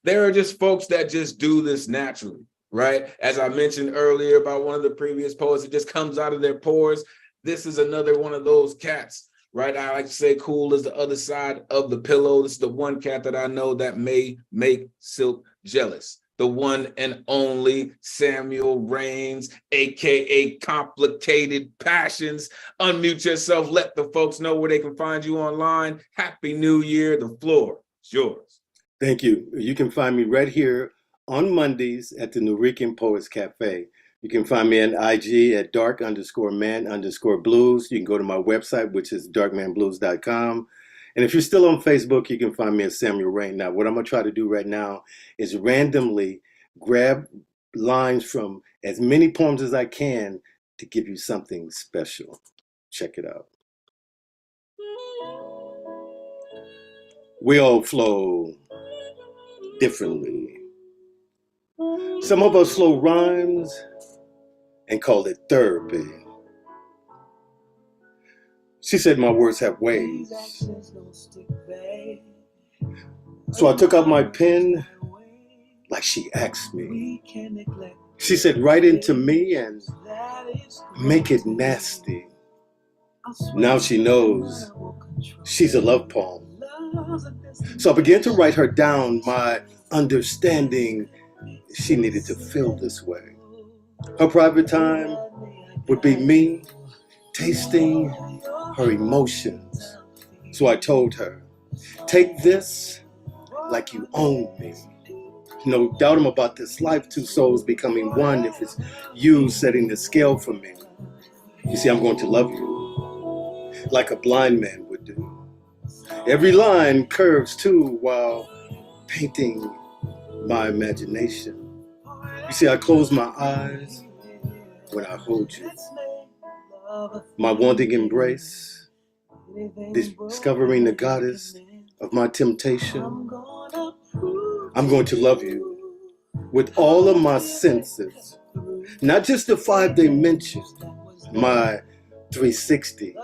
there are just folks that just do this naturally, right? As I mentioned earlier about one of the previous poets, it just comes out of their pores. This is another one of those cats. Right, I like to say cool is the other side of the pillow. This is the one cat that I know that may make Silk jealous. The one and only Samuel Rains, aka Complicated Passions. Unmute yourself. Let the folks know where they can find you online. Happy New Year. The floor is yours. Thank you. You can find me right here on Mondays at the Nuyorican Poets Cafe. You can find me on IG at dark_man_blues. You can go to my website, which is darkmanblues.com. And if you're still on Facebook, you can find me as Samuel Rain. Now, what I'm going to try to do right now is randomly grab lines from as many poems as I can to give you something special. Check it out. We all flow differently. Some of us slow rhymes and call it therapy. She said my words have waves. So I took out my pen like she asked me. She said, write into me and make it nasty. Now she knows she's a love poem. So I began to write her down my understanding she needed to feel this way. Her private time would be me tasting her emotions. So I told her, take this like you own me. No doubt I'm about this life, two souls becoming one. If it's you setting the scale for me, you see, I'm going to love you like a blind man would do. Every line curves too while painting my imagination. You see, I close my eyes when I hold you. My wanting embrace, discovering the goddess of my temptation. I'm going to love you with all of my senses, not just the 5 dimensions, my 360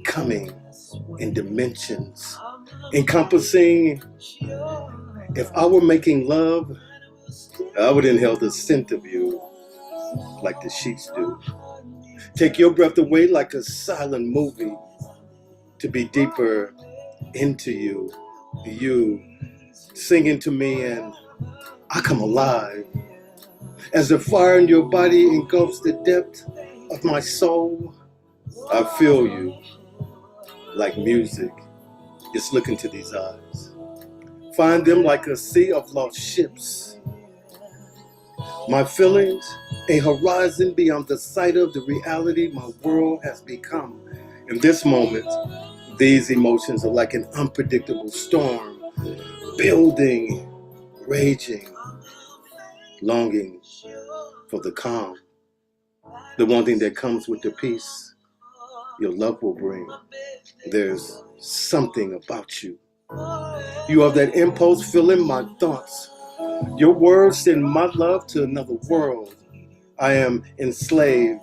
coming in dimensions, encompassing. If I were making love, I would inhale the scent of you like the sheets do. Take your breath away like a silent movie to be deeper into you. You singing to me and I come alive as the fire in your body engulfs the depth of my soul. I feel you like music. Just look into these eyes. Find them like a sea of lost ships. My feelings, a horizon beyond the sight of the reality my world has become. In this moment, these emotions are like an unpredictable storm, building, raging, longing for the calm, the one thing that comes with the peace your love will bring. There's something about you. You have that impulse filling my thoughts. Your words send my love to another world. I am enslaved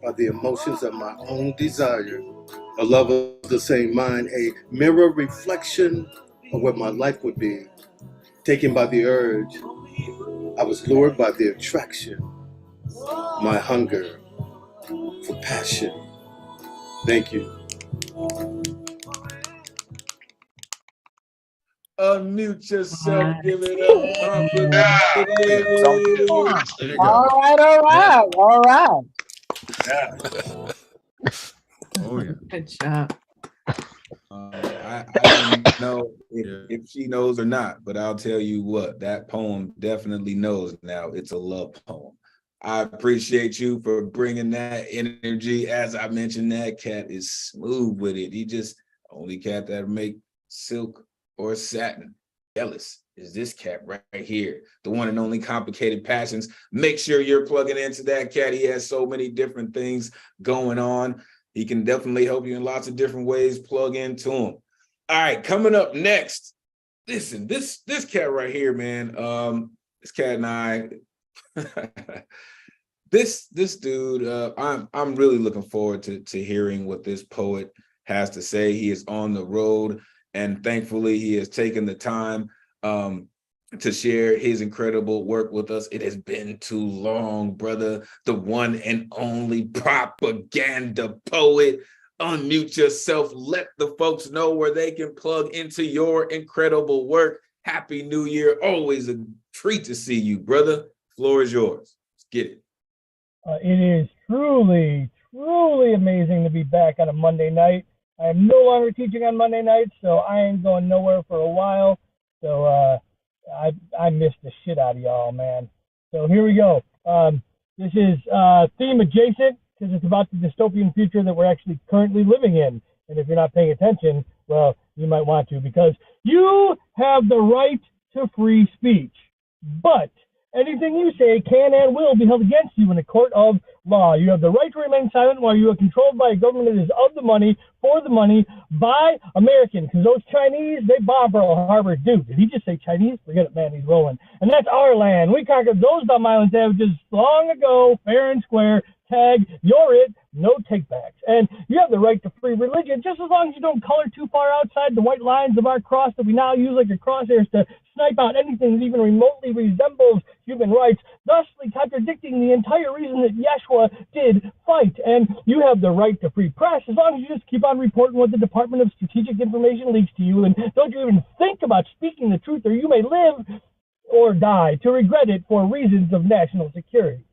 by the emotions of my own desire. A love of the same mind, a mirror reflection of what my life would be. Taken by the urge, I was lured by the attraction, my hunger for passion. Thank you. Unmute yourself, give it up. There you All go. right, all right, all right. Oh yeah. Good job. I don't know if she knows or not, but I'll tell you what, that poem definitely knows now. It's a love poem. I appreciate you for bringing that energy. As I mentioned, that cat is smooth with it. He just only cat that make silk or satin. Jealous is this cat right here, the one and only Complicated Passions. Make sure you're plugging into that cat. He has so many different things going on. He can definitely help you in lots of different ways. Plug into him. All right, coming up next. Listen, this cat right here, man. This cat and I, this dude. I'm really looking forward to hearing what this poet has to say. He is on the road, and thankfully, he has taken the time to share his incredible work with us. It has been too long, brother. The one and only propaganda poet. Unmute yourself. Let the folks know where they can plug into your incredible work. Happy New Year. Always a treat to see you, brother. Floor is yours. Let's get it. It is truly, truly amazing to be back on a Monday night. I am no longer teaching on Monday nights, so I ain't going nowhere for a while. So I missed the shit out of y'all, man. So here we go. This is theme adjacent because it's about the dystopian future that we're actually currently living in. And if you're not paying attention, well, you might want to, because you have the right to free speech. But anything you say can and will be held against you in a court of law. You have the right to remain silent while you are controlled by a government that is of the money, for the money, by Americans. Because those Chinese, they bomb Pearl Harbor. Dude, did he just say Chinese? Forget it, man, he's rolling. And that's our land. We conquered those dumb island savages long ago, fair and square. Tag, you're it, no takebacks. And you have the right to free religion, just as long as you don't color too far outside the white lines of our cross that we now use like a crosshairs to snipe out anything that even remotely resembles human rights, thusly contradicting the entire reason that Yeshua did fight. And you have the right to free press, as long as you just keep on reporting what the Department of Strategic Information leaks to you, and don't you even think about speaking the truth, or you may live or die to regret it for reasons of national security.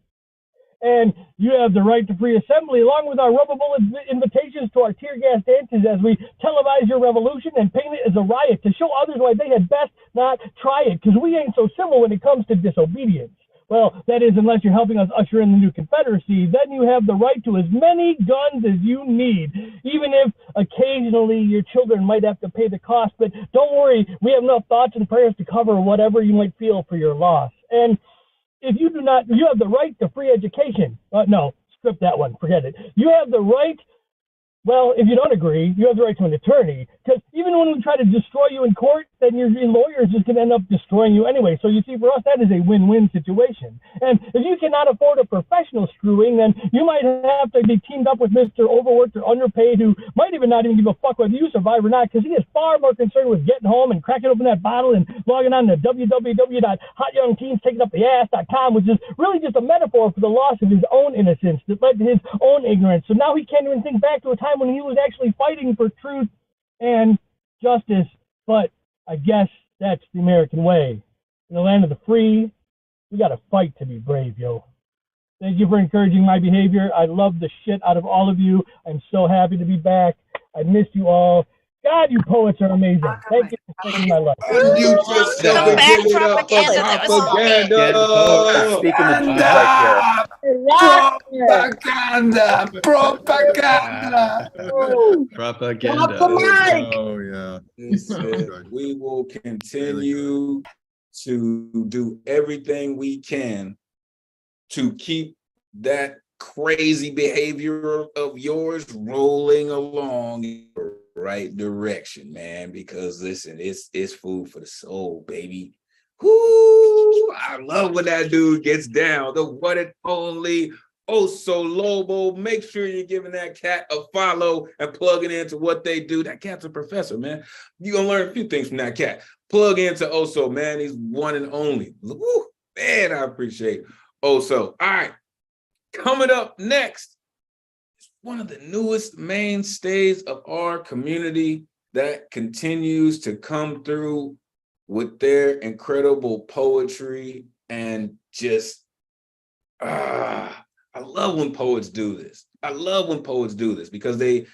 And you have the right to free assembly, along with our rubber bullet invitations to our tear gas dances as we televise your revolution and paint it as a riot to show others why they had best not try it, because we ain't so civil when it comes to disobedience. Well, that is, unless you're helping us usher in the new Confederacy, then you have the right to as many guns as you need, even if occasionally your children might have to pay the cost. But don't worry, we have enough thoughts and prayers to cover whatever you might feel for your loss. And if you do not, you have the right to free education. No, script that one, forget it. You have the right, well, if you don't agree, you have the right to an attorney. Because even when we try to destroy you in court, then your lawyer is just going to end up destroying you anyway. So you see, for us, that is a win-win situation. And if you cannot afford a professional screwing, then you might have to be teamed up with Mr. Overworked or Underpaid, who might not even give a fuck whether you survive or not, because he is far more concerned with getting home and cracking open that bottle and logging on to www.hotyoungteenstakinguptheass.com, which is really just a metaphor for the loss of his own innocence that led to his own ignorance. So now he can't even think back to a time when he was actually fighting for truth and justice. But I guess that's the American way. In the land of the free, we got to fight to be brave, yo. Thank you for encouraging my behavior. I love the shit out of all of you. I'm so happy to be back. I missed you all. God, you poets are amazing. Thank you for saving my life. Unmute yourself and give it up for propaganda. Yeah, the poet is speaking the truth right here. Propaganda. Propaganda. Oh yeah. Listen, we will continue to do everything we can to keep that crazy behavior of yours rolling along in the right direction, man. Because listen, it's food for the soul, baby. Whoo! I love when that dude gets down. The one and only Oso Lobo. Make sure you're giving that cat a follow and plugging into what they do. That cat's a professor, man. You're gonna learn a few things from that cat. Plug into Oso, man. He's one and only. Woo, man, I appreciate Oso. All right, coming up next is one of the newest mainstays of our community that continues to come through with their incredible poetry and just I love when poets do this. I love when poets do this because they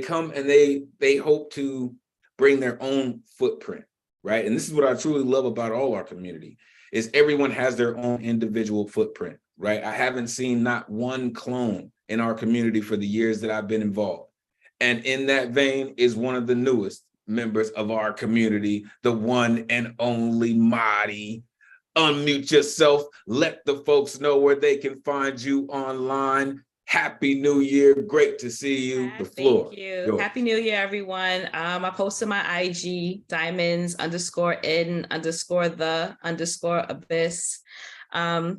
come and they hope to bring their own footprint, right? And this is what I truly love about all our community is everyone has their own individual footprint, right? I haven't seen not one clone in our community for the years that I've been involved. And in that vein is one of the newest members of our community, the one and only Madi. Unmute yourself. Let the folks know where they can find you online. Happy New Year. Great to see you. The floor. Thank you. Happy New Year, everyone. I posted my IG, diamonds_in_the_abyss.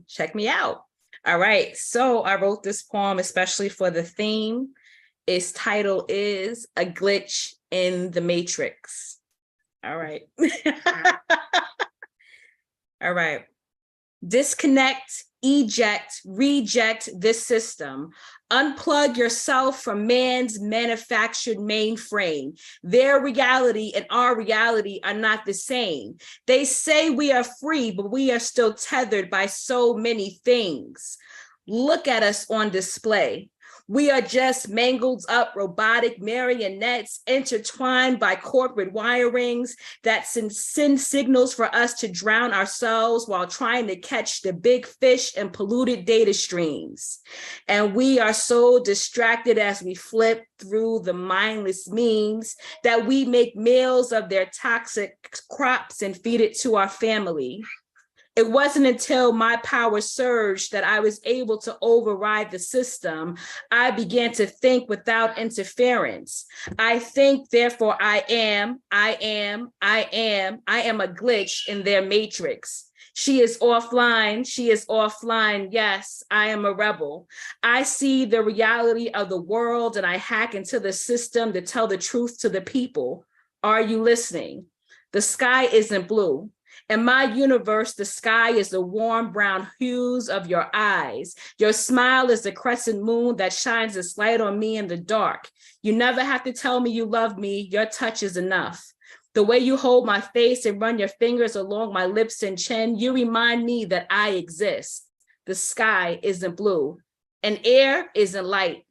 Check me out. All right. So I wrote this poem especially for the theme. Its title is A Glitch in the Matrix. All right. All right. Disconnect, eject, reject this system. Unplug yourself from man's manufactured mainframe. Their reality and our reality are not the same. They say we are free, but we are still tethered by so many things. Look at us on display. We are just mangled up robotic marionettes intertwined by corporate wirings that send signals for us to drown ourselves while trying to catch the big fish and polluted data streams. And we are so distracted as we flip through the mindless memes that we make meals of their toxic crops and feed it to our family. It wasn't until my power surged that I was able to override the system. I began to think without interference. I think, therefore I am a glitch in their matrix. She is offline. Yes, I am a rebel. I see the reality of the world and I hack into the system to tell the truth to the people. Are you listening? The sky isn't blue. In my universe, the sky is the warm brown hues of your eyes. Your smile is the crescent moon that shines its light on me in the dark. You never have to tell me you love me. Your touch is enough. The way you hold my face and run your fingers along my lips and chin, you remind me that I exist. The sky isn't blue. and air isn't light.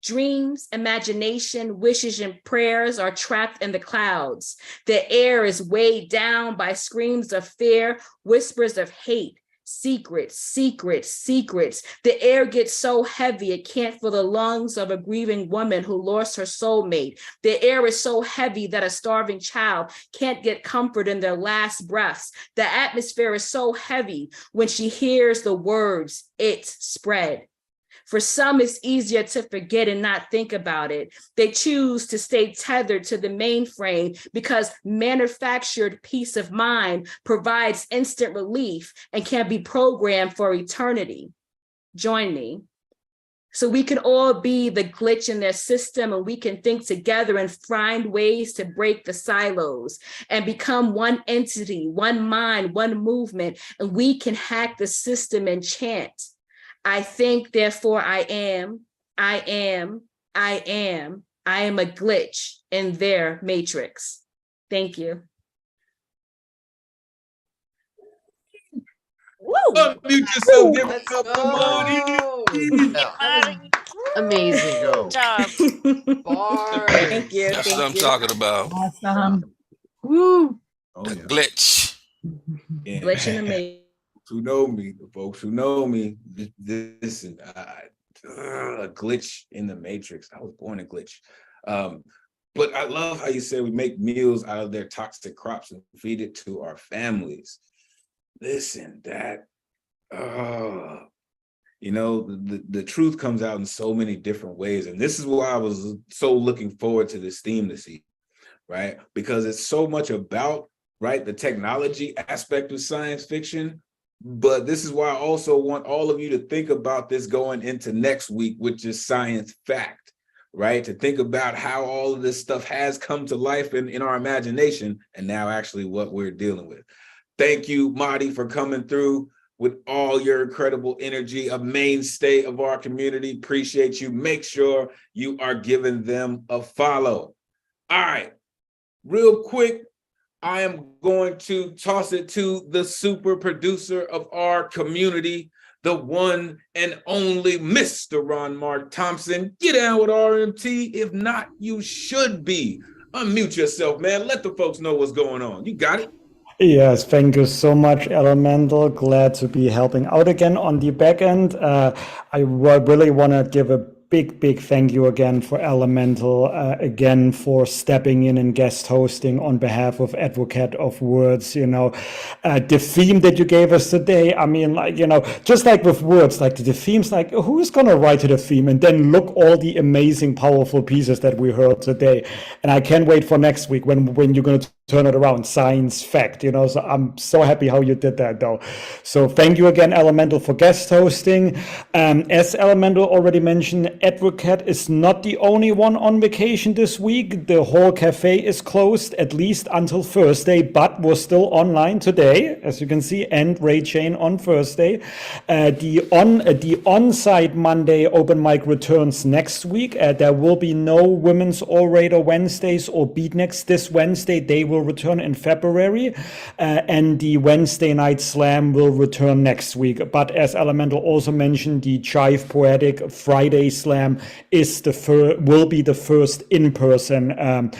Dreams, imagination, wishes, and prayers are trapped in the clouds. The air is weighed down by screams of fear, whispers of hate, secrets, secrets, secrets. The air gets so heavy it can't fill the lungs of a grieving woman who lost her soulmate. The air is so heavy that a starving child can't get comfort in their last breaths. The atmosphere is so heavy when she hears the words, "It's spread." For some, it's easier to forget and not think about it. They choose to stay tethered to the mainframe because manufactured peace of mind provides instant relief and can be programmed for eternity. Join me. So we can all be the glitch in their system, and we can think together and find ways to break the silos and become one entity, one mind, one movement, and we can hack the system and chant, "I think, therefore I am, I am, I am, I am a glitch in their matrix." Thank you. Woo! Unmute yourself, give it Let's up, go. Amani. Amazing job. Thank you. That's Thank what I'm you. talking about. Awesome. Woo. The glitch. Yeah. Glitch in the matrix. Who know me, the folks who know me, listen, a glitch in the matrix. I was born a glitch. But I love how you said we make meals out of their toxic crops and feed it to our families. Listen, that, you know, the truth comes out in so many different ways. And this is why I was so looking forward to this theme this evening, right? Because it's so much about, right, the technology aspect of science fiction. But this is why I also want all of you to think about this going into next week, which is science fact, right? To think about how all of this stuff has come to life in our imagination and now actually what we're dealing with. Thank you, Marty, for coming through with all your incredible energy, a mainstay of our community. Appreciate you. Make sure you are giving them a follow. All right, real quick, I am going to toss it to the super producer of our community, the one and only Mr. Ron Mark Thompson. Get down with RMT. If not, you should be. Unmute yourself, man. Let the folks know what's going on. You got it. Yes, thank you so much, Elemental. Glad to be helping out again on the back end. I really want to give a big thank you again for Elemental, again for stepping in and guest hosting on behalf of Advocate of Words. You know, the theme that you gave us today, I mean, like, you know, just like with words, like the themes, like who's gonna write to the theme, and then look all the amazing, powerful pieces that we heard today. And I can't wait for next week when you're gonna turn it around, science fact, you know. So I'm so happy how you did that, though. So thank you again, Elemental, for guest hosting. As Elemental already mentioned, Advocate is not the only one on vacation this week. The whole cafe is closed at least until Thursday, but we're still online today, as you can see, and Ray Chain on Thursday. The on-site Monday open mic returns next week. There will be no Women's Orator Wednesdays or Beatniks this Wednesday. They will return in February, and the Wednesday night slam will return next week. But as Elemental also mentioned, the Jive Poetic Friday slam will be the first in-person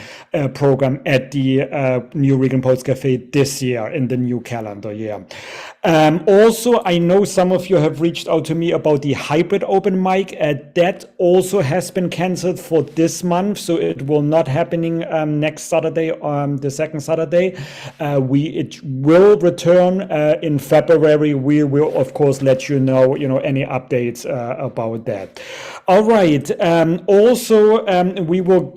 program at the New Regan Poets Cafe this year in the new calendar year. Also, I know some of you have reached out to me about the hybrid open mic. That also has been canceled for this month, so it will not happening next Saturday, the second Saturday. It will return in February. We will, of course, let you know any updates about that. All right. Also, we will,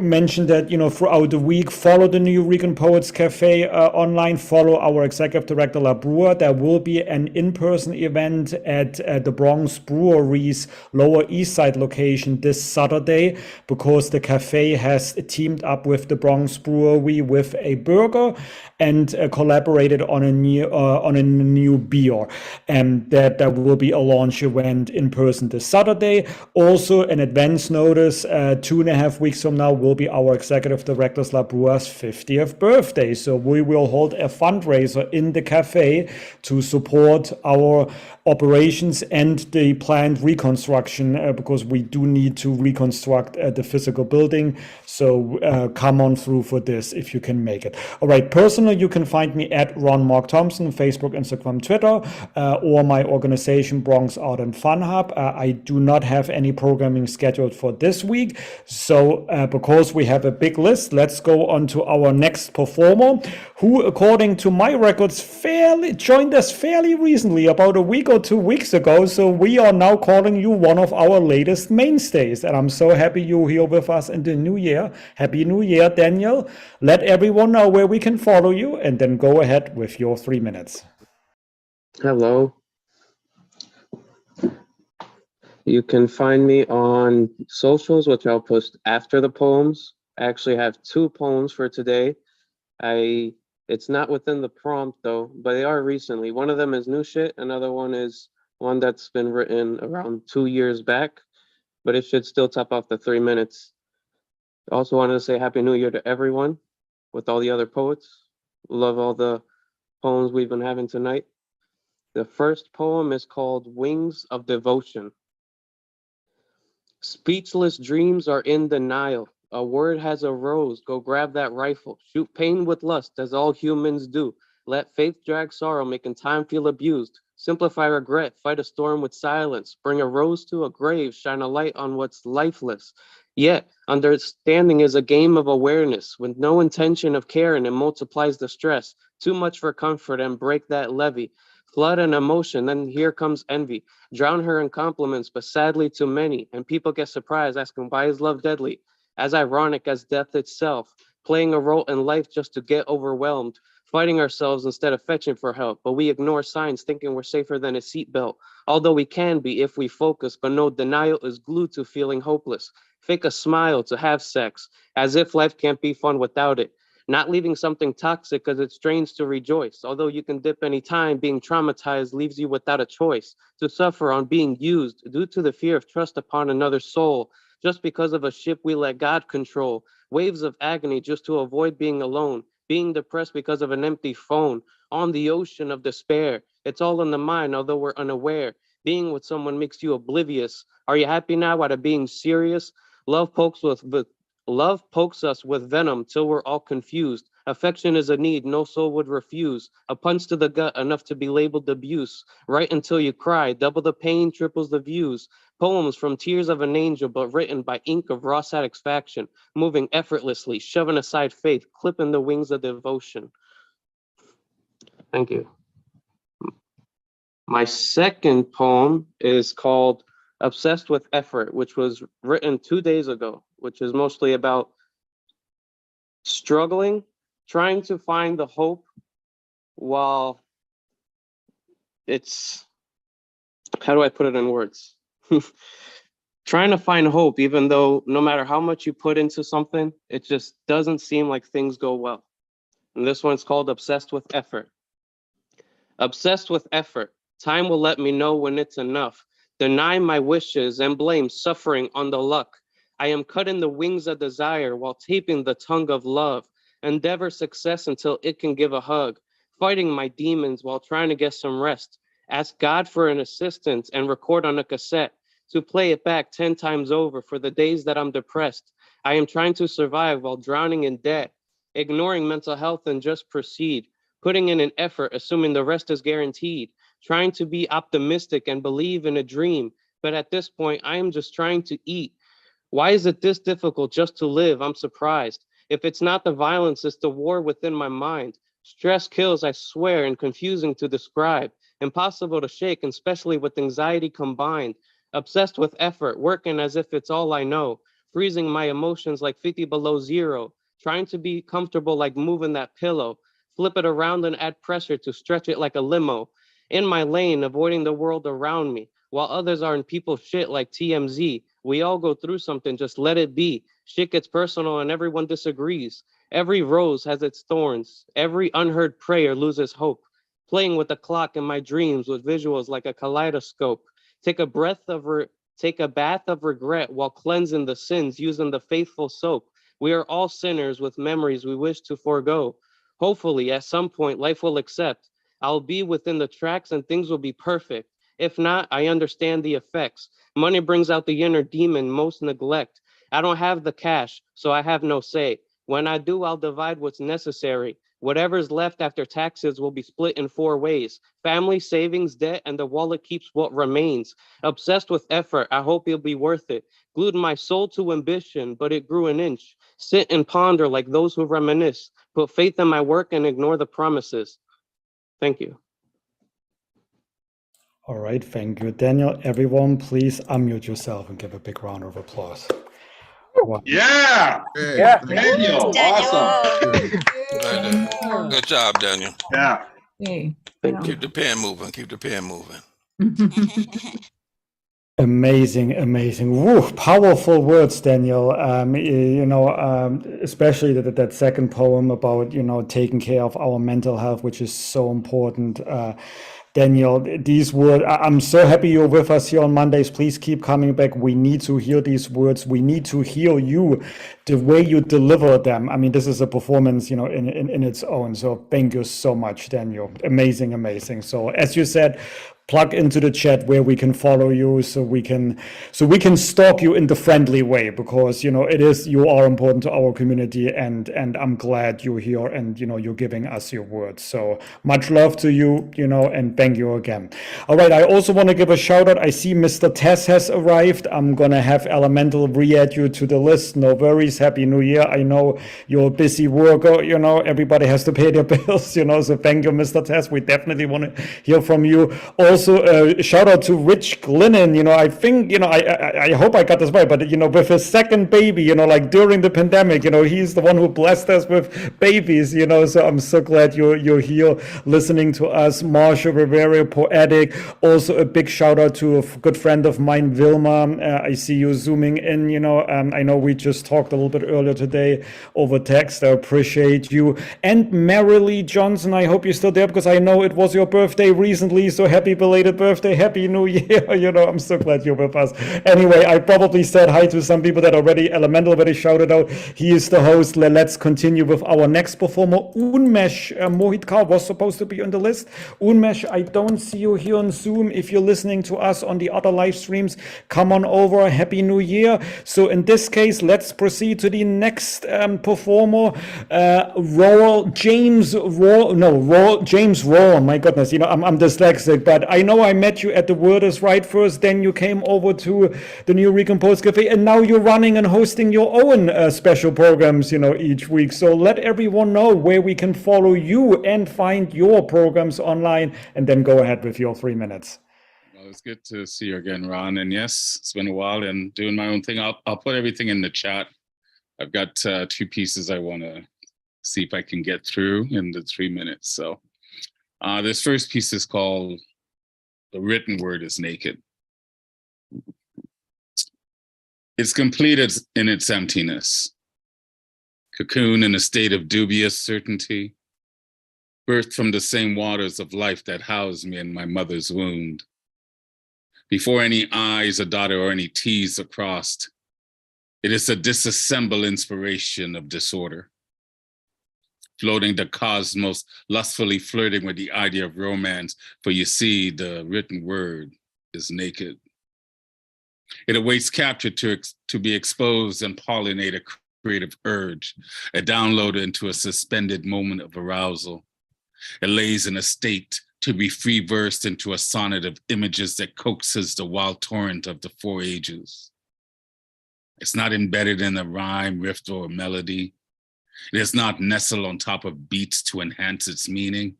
mention that, throughout the week, follow the New Regan Poets Cafe online, follow our executive director, La Brewer. There will be an in-person event at the Bronx Brewery's Lower East Side location this Saturday, because the cafe has teamed up with the Bronx Brewery with a burger and collaborated on a new beer, and that there will be a launch event in person this Saturday. Also, an advance notice, 2.5 weeks from now will be our executive director La Brewer's 50th birthday. So we will hold a fundraiser in the cafe to support our operations and the planned reconstruction, because we do need to reconstruct the physical building. So come on through for this if you can make it. All right, personally, you can find me at Ron Mark Thompson, Facebook, Instagram, Twitter, or my organization Bronx Art and Fun Hub. I do not have any programming scheduled for this week. So because we have a big list, let's go on to our next performer, who, according to my records, joined us fairly recently, about a week or 2 weeks ago. So we are now calling you one of our latest mainstays. And I'm so happy you're here with us in the new year. Happy New Year, Daniel. Let everyone know where we can follow you, and then go ahead with your 3 minutes. Hello. You can find me on socials, which I'll post after the poems. I actually have 2 poems for today. It's not within the prompt though, but they are recently. One of them is new shit. Another one is one that's been written around 2 years back, but it should still top off the 3 minutes. I also wanted to say Happy New Year to everyone with all the other poets. Love all the poems we've been having tonight. The first poem is called Wings of Devotion. Speechless dreams are in denial. A word has arose. Go grab that rifle. Shoot pain with lust, as all humans do. Let faith drag sorrow, making time feel abused. Simplify regret. Fight a storm with silence. Bring a rose to a grave. Shine a light on what's lifeless. Yet, understanding is a game of awareness. With no intention of caring, it multiplies the stress. Too much for comfort and break that levee. Flood an emotion, then here comes envy. Drown her in compliments, but sadly too many. And people get surprised, asking, why is love deadly? As ironic as death itself. Playing a role in life just to get overwhelmed. Fighting ourselves instead of fetching for help. But we ignore signs, thinking we're safer than a seatbelt. Although we can be if we focus, but no, denial is glued to feeling hopeless. Fake a smile to have sex, as if life can't be fun without it. Not leaving something toxic because it's strange to rejoice. Although you can dip any time, being traumatized leaves you without a choice to suffer on being used due to the fear of trust upon another soul. Just because of a ship we let God control. Waves of agony just to avoid being alone. Being depressed because of an empty phone. On the ocean of despair. It's all in the mind, although we're unaware. Being with someone makes you oblivious. Are you happy now out of being serious? Love pokes us with venom till we're all confused. Affection is a need no soul would refuse. A punch to the gut enough to be labeled abuse. Right until you cry, double the pain, triples the views. Poems from tears of an angel, but written by ink of raw satisfaction. Moving effortlessly, shoving aside faith, clipping the wings of devotion. Thank you. My second poem is called Obsessed with Effort, which was written 2 days ago, which is mostly about struggling, trying to find the hope while it's, how do I put it in words? Trying to find hope, even though no matter how much you put into something, it just doesn't seem like things go well. And this one's called Obsessed with Effort. Obsessed with effort. Time will let me know when it's enough. Deny my wishes and blame suffering on the luck. I am cutting the wings of desire while taping the tongue of love. Endeavor success until it can give a hug. Fighting my demons while trying to get some rest. Ask God for an assistance and record on a cassette to play it back 10 times over for the days that I'm depressed. I am trying to survive while drowning in debt. Ignoring mental health and just proceed. Putting in an effort, assuming the rest is guaranteed. Trying to be optimistic and believe in a dream. But at this point, I am just trying to eat. Why is it this difficult just to live? I'm surprised. If it's not the violence, it's the war within my mind. Stress kills, I swear, and confusing to describe. Impossible to shake, and especially with anxiety combined. Obsessed with effort, working as if it's all I know. Freezing my emotions like 50 below zero. Trying to be comfortable like moving that pillow. Flip it around and add pressure to stretch it like a limo. In my lane, avoiding the world around me. While others are in people's shit like TMZ. We all go through something, just let it be. Shit gets personal and everyone disagrees. Every rose has its thorns. Every unheard prayer loses hope. Playing with the clock in my dreams with visuals like a kaleidoscope. Take a bath of regret while cleansing the sins using the faithful soap. We are all sinners with memories we wish to forego. Hopefully, at some point, life will accept. I'll be within the tracks and things will be perfect. If not, I understand the effects. Money brings out the inner demon most neglect. I don't have the cash, so I have no say. When I do, I'll divide what's necessary. Whatever's left after taxes will be split in 4 ways: family, savings, debt, and the wallet keeps what remains. Obsessed with effort, I hope it'll be worth it. Glued my soul to ambition, but it grew an inch. Sit and ponder like those who reminisce. Put faith in my work and ignore the promises. Thank you. All right, thank you, Daniel. Everyone, please unmute yourself and give a big round of applause. Wow. Yeah. Yeah. Daniel, awesome. Good job, Daniel. Yeah. Hey. Keep the pen moving. Keep the pen moving. Amazing, amazing. Woo, powerful words, Daniel. Especially that second poem about, taking care of our mental health, which is so important. Daniel, these words, I'm so happy you're with us here on Mondays. Please keep coming back. We need to hear these words. We need to hear you, the way you deliver them. I mean, this is a performance, in its own. So thank you so much, Daniel. Amazing, amazing. So as you said, plug into the chat where we can follow you, so we can stalk you in the friendly way, because you are important to our community, and I'm glad you're here and you're giving us your words. So much love to you, and thank you again. All right, I also want to give a shout out. I see Mr. Tess has arrived. I'm gonna have Elemental re-add you to the list. No worries. Happy New Year. I know you're a busy worker. Everybody has to pay their bills. So thank you, Mr. Tess. We definitely want to hear from you. Also, shout out to Rich Glennon. I think, I hope I got this right, but, with his second baby, like during the pandemic, he's the one who blessed us with babies, so I'm so glad you're here listening to us. Marsha Rivera, Poetic. Also, a big shout out to a good friend of mine, Vilma. I see you zooming in, I know we just talked a little bit earlier today over text. I appreciate you. And Marilee Johnson, I hope you're still there, because I know it was your birthday recently, so happy belated birthday, happy new year. I'm so glad you're with us. Anyway, I probably said hi to some people that Elemental already shouted out. He is the host. Let's continue with our next performer, Unmesh. Mohit Kaur was supposed to be on the list. Unmesh, I don't see you here on Zoom. If you're listening to us on the other live streams, come on over. Happy New Year. So in this case, let's proceed to the next performer, James Raw. My goodness, I'm dyslexic, but I know I met you at the Word is Right first, then you came over to the New Recompose Cafe, and now you're running and hosting your own special programs, each week. So let everyone know where we can follow you and find your programs online, and then go ahead with your 3 minutes. Well, it's good to see you again, Ron. And yes, it's been a while and doing my own thing. I'll put everything in the chat. I've got 2 pieces I want to see if I can get through in the 3 minutes. So this first piece is called The Written Word is Naked. It's completed in its emptiness, cocoon in a state of dubious certainty, birthed from the same waters of life that housed me in my mother's wound. Before any I's are dotted or any T's are crossed, it is a disassembled inspiration of disorder, floating the cosmos, lustfully flirting with the idea of romance, for you see, the written word is naked. It awaits capture to be exposed and pollinate a creative urge, a download into a suspended moment of arousal. It lays in a state to be free versed into a sonnet of images that coaxes the wild torrent of the 4 ages. It's not embedded in a rhyme, riff, or a melody. It is not nestled on top of beats to enhance its meaning.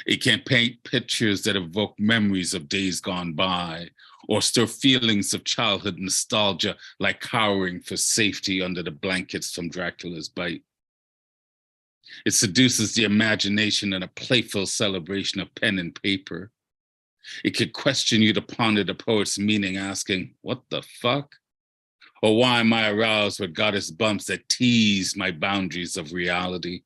It can paint pictures that evoke memories of days gone by, or stir feelings of childhood nostalgia, like cowering for safety under the blankets from Dracula's bite. It seduces the imagination in a playful celebration of pen and paper. It could question you to ponder the poet's meaning, asking, what the fuck? Or why am I aroused with goddess bumps that tease my boundaries of reality?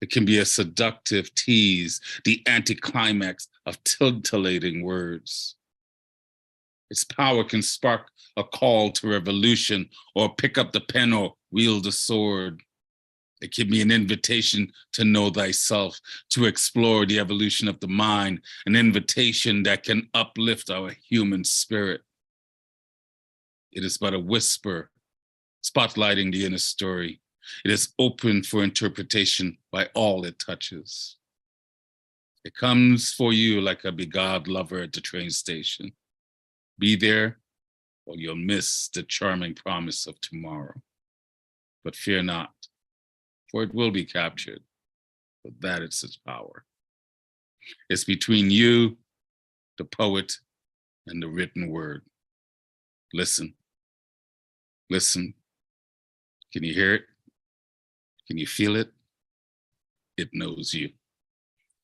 It can be a seductive tease, the anticlimax of titillating words. Its power can spark a call to revolution, or pick up the pen or wield the sword. It can be an invitation to know thyself, to explore the evolution of the mind, an invitation that can uplift our human spirit. It is but a whisper, spotlighting the inner story. It is open for interpretation by all it touches. It comes for you like a beguiled lover at the train station. Be there, or you'll miss the charming promise of tomorrow. But fear not, for it will be captured, but that is its power. It's between you, the poet, and the written word. Listen. Listen. Can you hear it? Can you feel it? It knows you.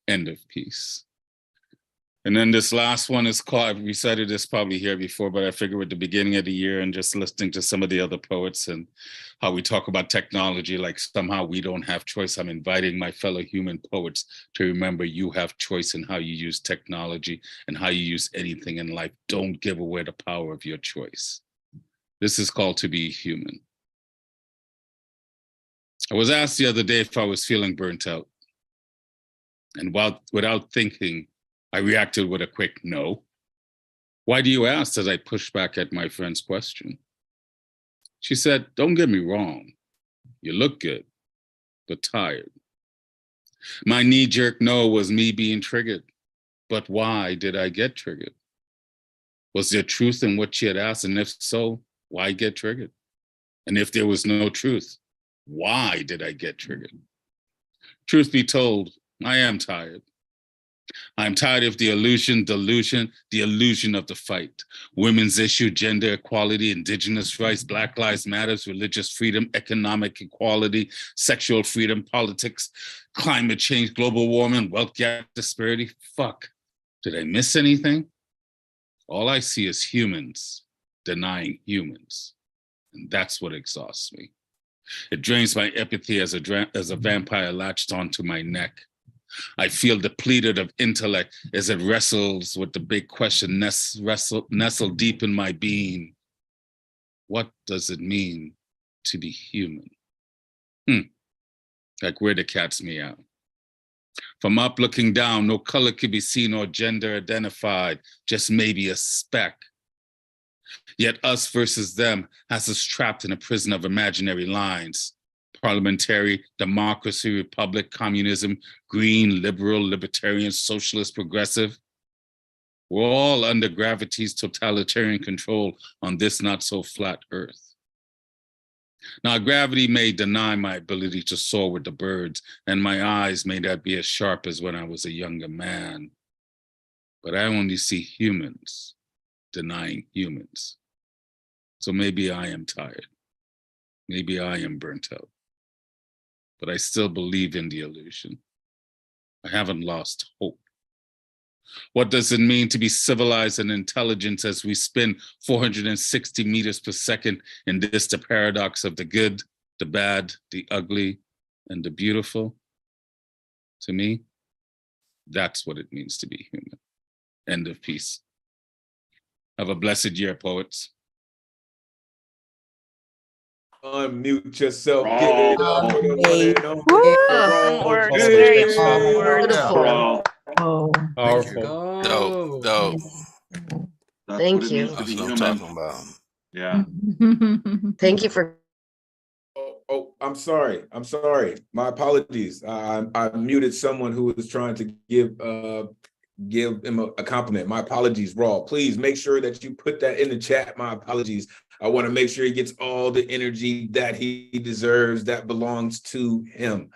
End of piece. And then this last one is called, I've recited this probably here before, but I figure at the beginning of the year and just listening to some of the other poets and how we talk about technology, like somehow we don't have choice. I'm inviting my fellow human poets to remember you have choice in how you use technology and how you use anything in life. Don't give away the power of your choice. This is called To Be Human. I was asked the other day if I was feeling burnt out. And without thinking, I reacted with a quick no. Why do you ask? As I pushed back at my friend's question. She said, don't get me wrong. You look good, but tired. My knee-jerk no was me being triggered. But why did I get triggered? Was there truth in what she had asked? And if so, why get triggered? And if there was no truth, why did I get triggered? Truth be told, I am tired. I'm tired of the illusion of the fight. Women's issue, gender equality, indigenous rights, Black Lives Matters, religious freedom, economic equality, sexual freedom, politics, climate change, global warming, wealth gap disparity. Fuck, did I miss anything? All I see is humans denying humans. And that's what exhausts me. It drains my empathy as a vampire latched onto my neck. I feel depleted of intellect as it wrestles with the big question nestled deep in my being. What does it mean to be human? Like where the cat's meow. From up looking down, no color could be seen or gender identified, just maybe a speck. Yet us versus them has us trapped in a prison of imaginary lines. Parliamentary, democracy, republic, communism, green, liberal, libertarian, socialist, progressive. We're all under gravity's totalitarian control on this not so flat earth. Now, gravity may deny my ability to soar with the birds, and my eyes may not be as sharp as when I was a younger man. But I only see humans denying humans. So maybe I am tired. Maybe I am burnt out. But I still believe in the illusion. I haven't lost hope. What does it mean to be civilized and intelligent as we spin 460 meters per second in this, the paradox of the good, the bad, the ugly, and the beautiful? To me, that's what it means to be human. End of piece. Have a blessed year, poets. Unmute yourself. Give it up for the one and only. Words, very important words. Powerful. Dope. Thank you. That's what I'm talking about. Yeah. Thank you for. Oh, I'm sorry. My apologies. I muted someone who was trying to give him a compliment. My apologies, Raw. Please make sure that you put that in the chat. My apologies. I want to make sure he gets all the energy that he deserves, that belongs to him.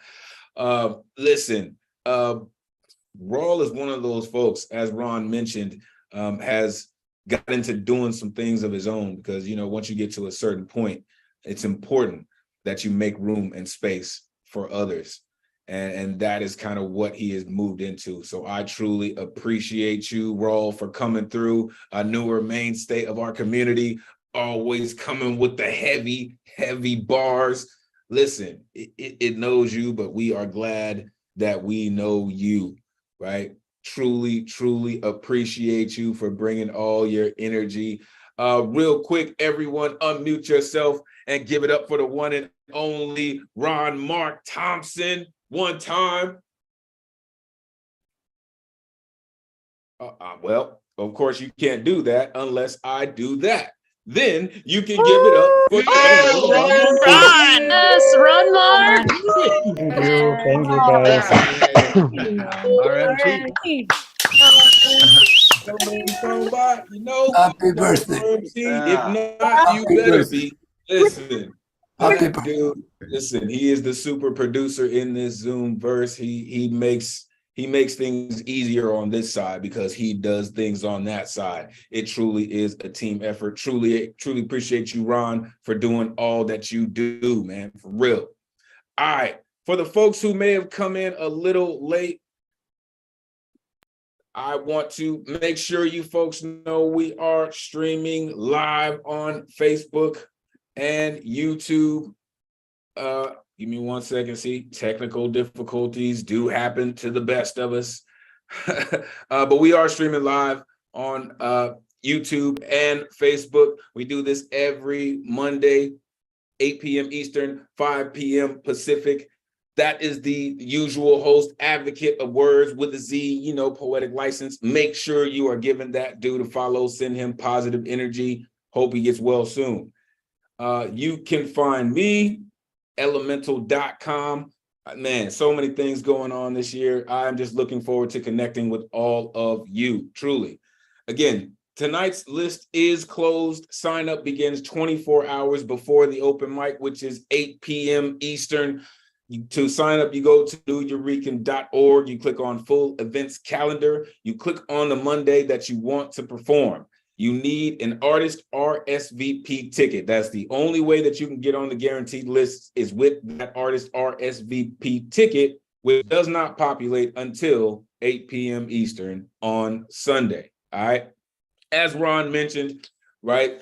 Listen, Raw is one of those folks, as Ron mentioned, has got into doing some things of his own because, you know, once you get to a certain point, it's important that you make room and space for others. And that is kind of what he has moved into. So I truly appreciate you, Raw, for coming through, a newer mainstay of our community, always coming with the heavy, heavy bars. Listen, it knows you, but we are glad that we know you, right? Truly, truly appreciate you for bringing all your energy. Real quick, everyone, unmute yourself and give it up for the one and only Ron Mark Thompson. One time. Well, of course, you can't do that unless I do that. Then you can give it up for Yes, run, Mark. Thank you guys. RMT. You know, Happy birthday. if not, you better be. Listen, that dude, listen, he is the super producer in this Zoom verse. He makes things easier on this side because he does things on that side. It truly is a team effort. Truly appreciate you, Ron, for doing all that you do, man, for real. All right, for the folks who may have come in a little late, I want to make sure you folks know we are streaming live on Facebook and YouTube. Give me 1 second. See, technical difficulties do happen to the best of us. But we are streaming live on YouTube and Facebook. We do this every Monday, 8 p.m. Eastern, 5 p.m. Pacific. That is the usual host, advocate of words with a Z, you know, poetic license. Make sure you are giving that dude a follow, send him positive energy. Hope he gets well soon. You can find me, Elemen2al.com. Man, so many things going on this year. I'm just looking forward to connecting with all of you, truly. Again, tonight's list is closed. Sign up begins 24 hours before the open mic, which is 8 p.m. Eastern. To sign up, you go to newyourekan.org. You click on full events calendar. You click on the Monday that you want to perform. You need an artist RSVP ticket. That's the only way that you can get on the guaranteed list is with that artist RSVP ticket, which does not populate until 8 p.m. Eastern on Sunday. All right. As Ron mentioned, right,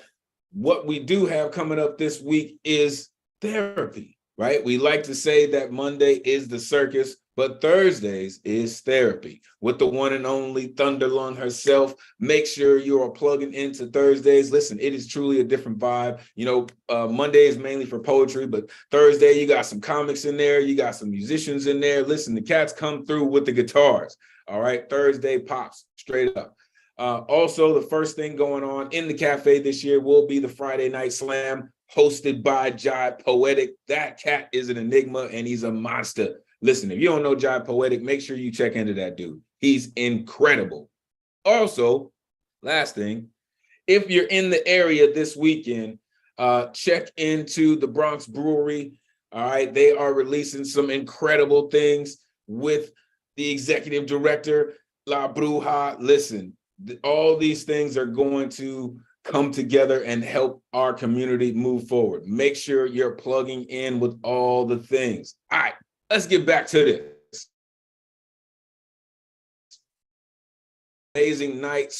what we do have coming up this week is therapy. Right? We like to say that Monday is the circus, but Thursdays is therapy with the one and only Thunderlung herself. Make sure you are plugging into Thursdays. Listen, it is truly a different vibe. You know, Monday is mainly for poetry, but Thursday, you got some comics in there. You got some musicians in there. Listen, the cats come through with the guitars. All right. Thursday pops straight up. Also, the first thing going on in the cafe this year will be the Friday Night Slam, hosted by Jai Poetic. That cat is an enigma and he's a monster. Listen, if you don't know Jai Poetic, make sure you check into that dude. He's incredible. Also, last thing, if you're in the area this weekend, check into the Bronx Brewery. All right, they are releasing some incredible things with the executive director, La Bruja. Listen, all these things are going to come together and help our community move forward. Make sure you're plugging in with all the things. All right, let's get back to this. Amazing night.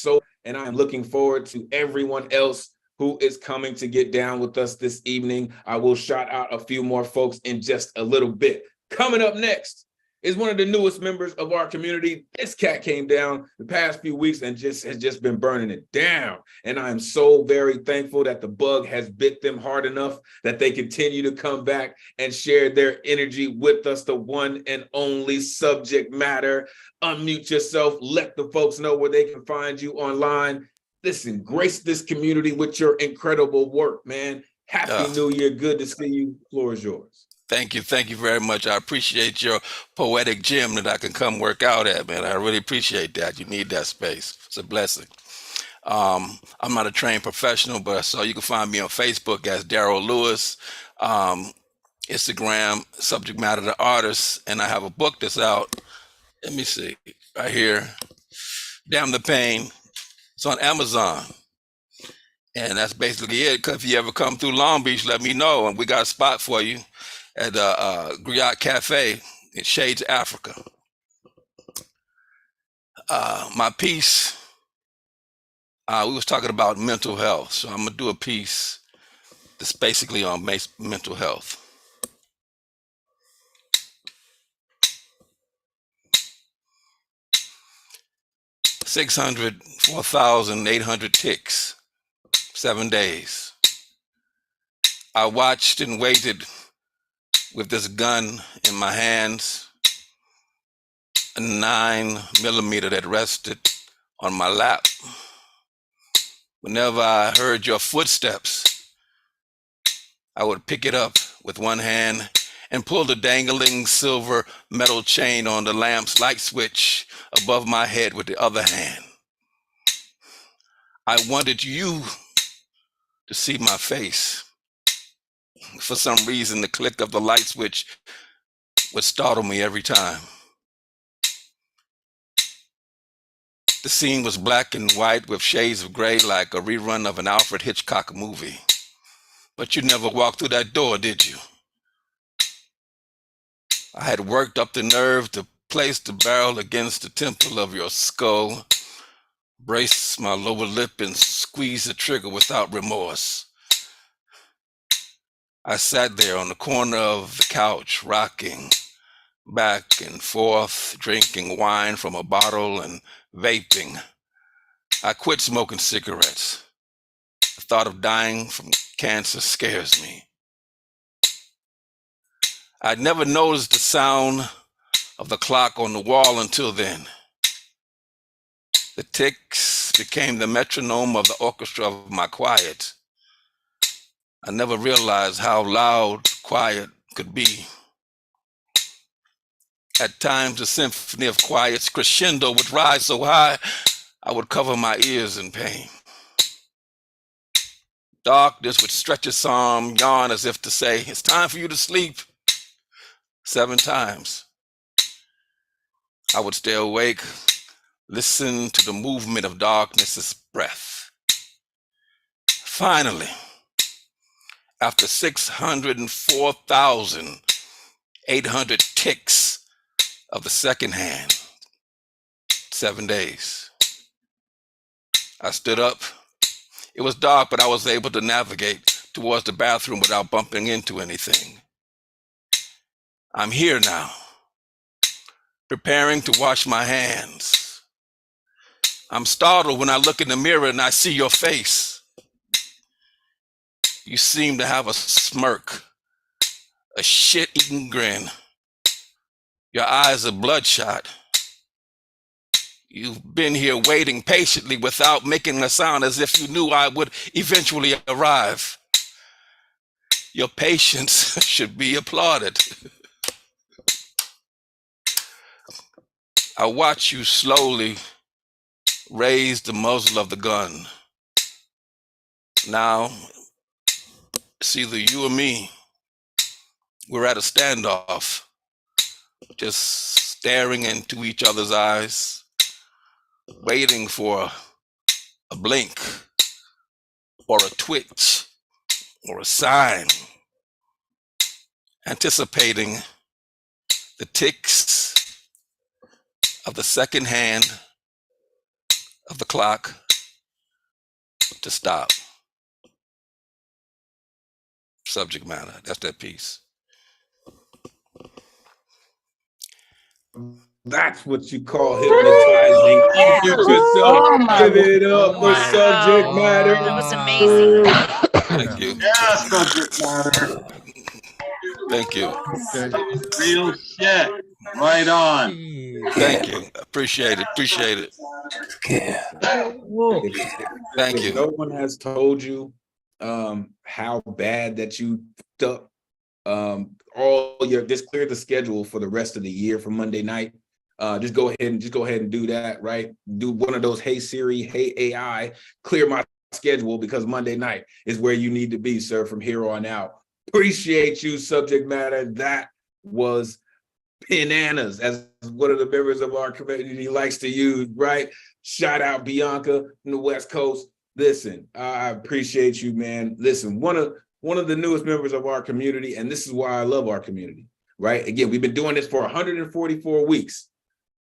And I'm looking forward to everyone else who is coming to get down with us this evening. I will shout out a few more folks in just a little bit. Coming up next is one of the newest members of our community. This cat came down the past few weeks and has just been burning it down. And I'm so very thankful that the bug has bit them hard enough that they continue to come back and share their energy with us, the one and only subject matter. Unmute yourself, let the folks know where they can find you online. Listen, grace this community with your incredible work, man. Happy New Year. Good to see you. Floor is yours. Thank you very much. I appreciate your poetic gym that I can come work out at, man. I really appreciate that. You need that space. It's a blessing. I'm not a trained professional, but so you can find me on Facebook as Daryl Lewis, Instagram, subject matter the artist, and I have a book that's out. Let me see, right here. Damn the Pain. It's on Amazon. And that's basically it. Because if you ever come through Long Beach, let me know. And we got a spot for you at Griot Cafe in Shades, Africa. My piece, we was talking about mental health. So I'm going to do a piece that's basically on mental health. $604,800 ticks. 7 days. I watched and waited with this gun in my hands, a 9mm that rested on my lap. Whenever I heard your footsteps, I would pick it up with one hand and pull the dangling silver metal chain on the lamp's light switch above my head with the other hand. I wanted you to see my face. For some reason, the click of the light switch would startle me every time. The scene was black and white with shades of gray, like a rerun of an Alfred Hitchcock movie. But you never walked through that door, did you? I had worked up the nerve to place the barrel against the temple of your skull, brace my lower lip and squeeze the trigger without remorse. I sat there on the corner of the couch, rocking back and forth, drinking wine from a bottle and vaping. I quit smoking cigarettes. The thought of dying from cancer scares me. I'd never noticed the sound of the clock on the wall until then. The ticks became the metronome of the orchestra of my quiet. I never realized how loud quiet could be. At times, the symphony of quiet's crescendo would rise so high, I would cover my ears in pain. Darkness would stretch its arm, yawn as if to say, it's time for you to sleep. 7 times. I would stay awake, listen to the movement of darkness's breath. Finally, after 604,800 ticks of the second hand, 7 days, I stood up. It was dark, but I was able to navigate towards the bathroom without bumping into anything. I'm here now, preparing to wash my hands. I'm startled when I look in the mirror and I see your face. You seem to have a smirk, a shit-eating grin. Your eyes are bloodshot. You've been here waiting patiently without making a sound, as if you knew I would eventually arrive. Your patience should be applauded. I watch you slowly raise the muzzle of the gun. Now, it's either you or me. We're at a standoff, just staring into each other's eyes, waiting for a blink or a twitch or a sign, anticipating the ticks of the second hand of the clock to stop. Subject matter, that's that piece. That's what you call hypnotizing. Give yourself, give it up for subject matter. That was amazing. Thank you. Yeah, subject matter. Thank you. Real shit. Right on. Thank you. Appreciate it. Appreciate it. Thank you. No one has told you how bad that you fucked up just clear the schedule for the rest of the year for Monday night. Just go ahead and do that, right? Do one of those, hey Siri, hey AI, clear my schedule, because Monday night is where you need to be, sir, from here on out. Appreciate you, subject matter. That was bananas, as one of the members of our community likes to use, right? Shout out Bianca from the West Coast. Listen, I appreciate you, man. Listen, one of the newest members of our community, and this is why I love our community, right? Again, we've been doing this for 144 weeks,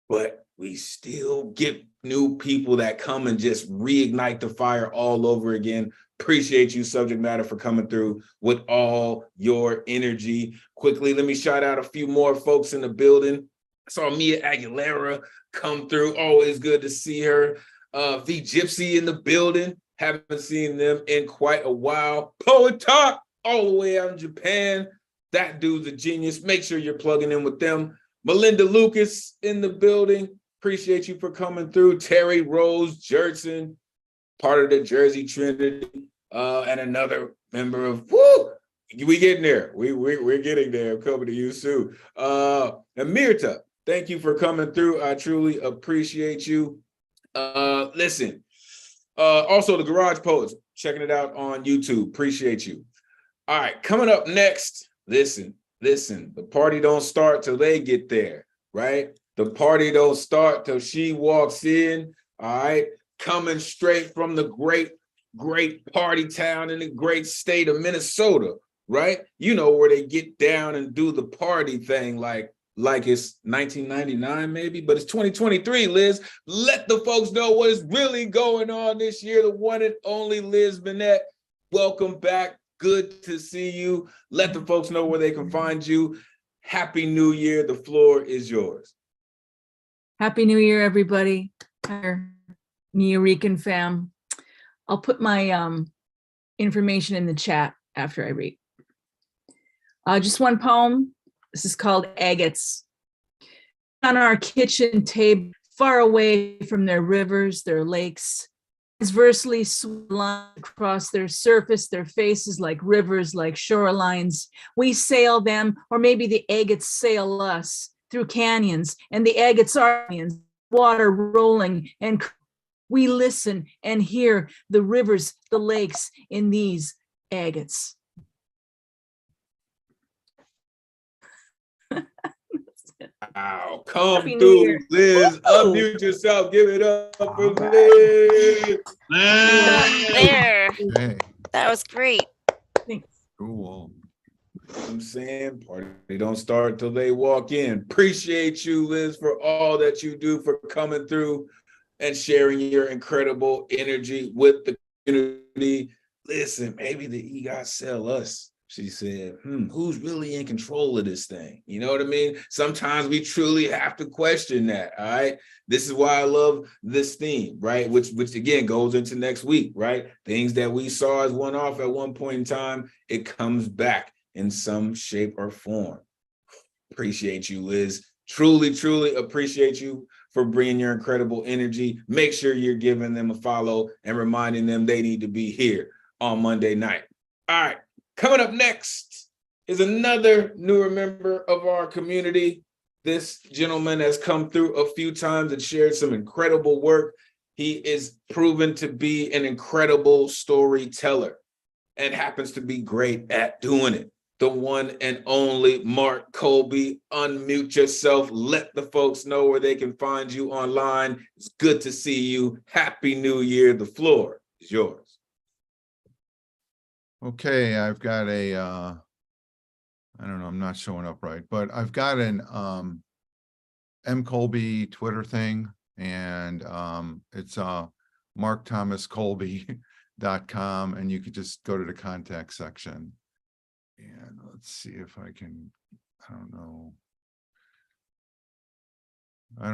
but we still get new people that come and just reignite the fire all over again. Appreciate you, subject matter, for coming through with all your energy. Quickly, let me shout out a few more folks in the building. I saw Mia Aguilera come through. Always good to see her. V Gypsy in the building. Haven't seen them in quite a while. Poet Talk, all the way out in Japan. That dude's a genius. Make sure you're plugging in with them. Melinda Lucas in the building. Appreciate you for coming through. Terry Rose Jertson, part of the Jersey Trinity, and another member of, woo, we getting there. We're getting there. I'm coming to you soon. And Mirta, thank you for coming through. I truly appreciate you. Listen, also the Garage Poets, checking it out on YouTube. Appreciate you. All right, coming up next, listen, the party don't start till they get there, right? The party don't start till she walks in, all right? Coming straight from the great party town in the great state of Minnesota, right? You know, where they get down and do the party thing like it's 1999 maybe, but it's 2023, Liz. Let the folks know what is really going on this year. The one and only Liz Bennett. Welcome back. Good to see you. Let the folks know where they can find you. Happy New Year. The floor is yours. Happy New Year, everybody. Our New Rican fam. I'll put my information in the chat after I read. Just one poem. This is called Agates. On our kitchen table, far away from their rivers, their lakes, transversely line across their surface, their faces like rivers, like shorelines. We sail them, or maybe the agates sail us through canyons, and the agates are canyons, water rolling, and we listen and hear the rivers, the lakes in these agates. Wow, come through, Liz. Unmute yourself. Give it up for Liz. There. Hey, That was great. cool. I'm saying party don't start till they walk in. Appreciate you, Liz, for all that you do, for coming through and sharing your incredible energy with the community. Listen, maybe the EGOT sell us. She said, who's really in control of this thing? You know what I mean? Sometimes we truly have to question that, all right? This is why I love this theme, right? Which again goes into next week, right? Things that we saw as one-off at one point in time, it comes back in some shape or form. Appreciate you, Liz. Truly, truly appreciate you for bringing your incredible energy. Make sure you're giving them a follow and reminding them they need to be here on Monday night. All right. Coming up next is another newer member of our community. This gentleman has come through a few times and shared some incredible work. He is proven to be an incredible storyteller and happens to be great at doing it. The one and only Mark Colby. Unmute yourself. Let the folks know where they can find you online. It's good to see you. Happy New Year. The floor is yours. Okay, I've got a, I don't know, I'm not showing up right, but I've got an M. Colby Twitter thing, and it's markthomascolby.com, and you could just go to the contact section. And let's see if I can, I don't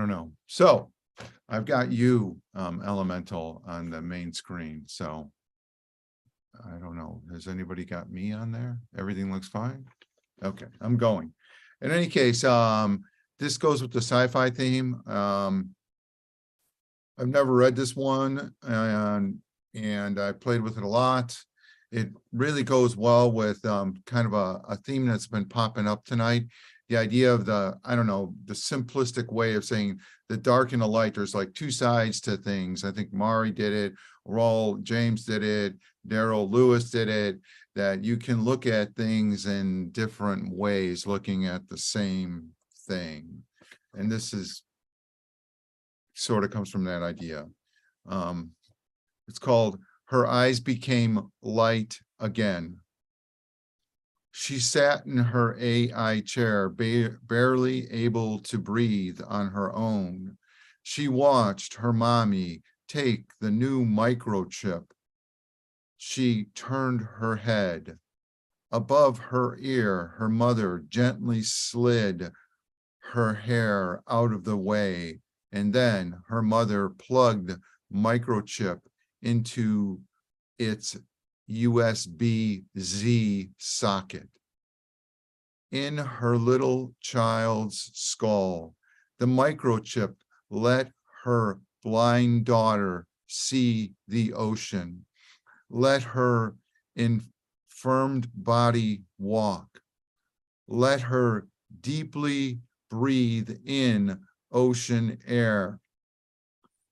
know. So I've got you, Elemental, on the main screen, so I don't know. Has anybody got me on there? Everything looks fine? Okay, I'm going. In any case, this goes with the sci-fi theme. I've never read this one, and I played with it a lot. It really goes well with kind of a theme that's been popping up tonight. The idea of the simplistic way of saying the dark and the light. There's like two sides to things. I think Mari did it. Raul James did it. Daryl Lewis did it. That you can look at things in different ways, looking at the same thing. And this is sort of comes from that idea. It's called Her Eyes Became Light Again. She sat in her AI chair, barely able to breathe on her own. She watched her mommy take the new microchip. She turned her head. Above her ear, her mother gently slid her hair out of the way, and then her mother plugged microchip into its USB-Z socket. In her little child's skull, the microchip let her blind daughter see the ocean. Let her infirmed body walk. Let her deeply breathe in ocean air.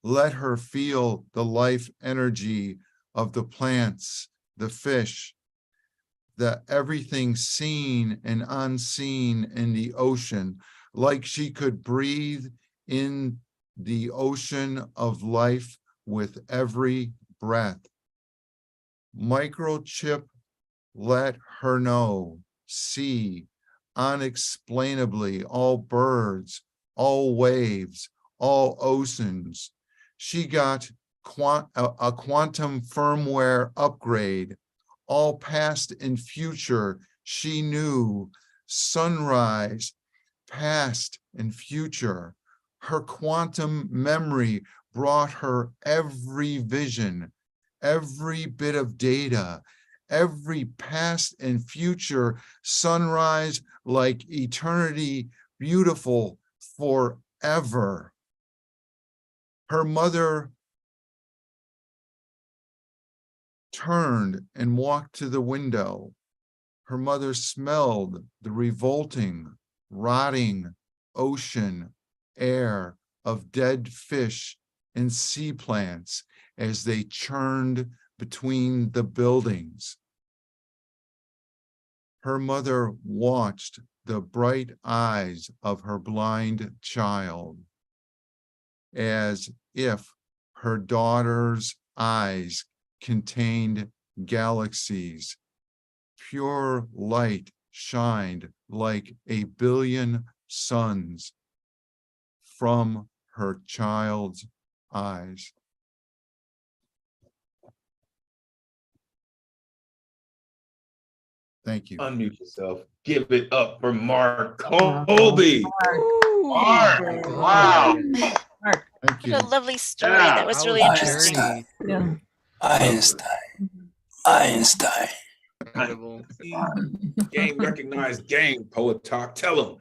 Let her feel the life energy of the plants, the fish, the everything seen and unseen in the ocean, like she could breathe in the ocean of life with every breath. Microchip let her know, see, unexplainably all birds, all waves, all oceans. She got a quantum firmware upgrade, all past and future. She knew sunrise, past and future. Her quantum memory brought her every vision, every bit of data, every past and future sunrise like eternity, beautiful forever. Her mother turned and walked to the window. Her mother smelled the revolting, rotting ocean air of dead fish and sea plants as they churned between the buildings. Her mother watched the bright eyes of her blind child as if her daughter's eyes contained galaxies. Pure light shined like a billion suns from her child's eyes. Thank you. Unmute yourself. Give it up for Mark Colby. Mark, wow. Thank What a lovely story. Yeah. That was How really was the interesting. journey? Yeah. Einstein. Incredible. Game recognized game, Poet Talk. Tell them.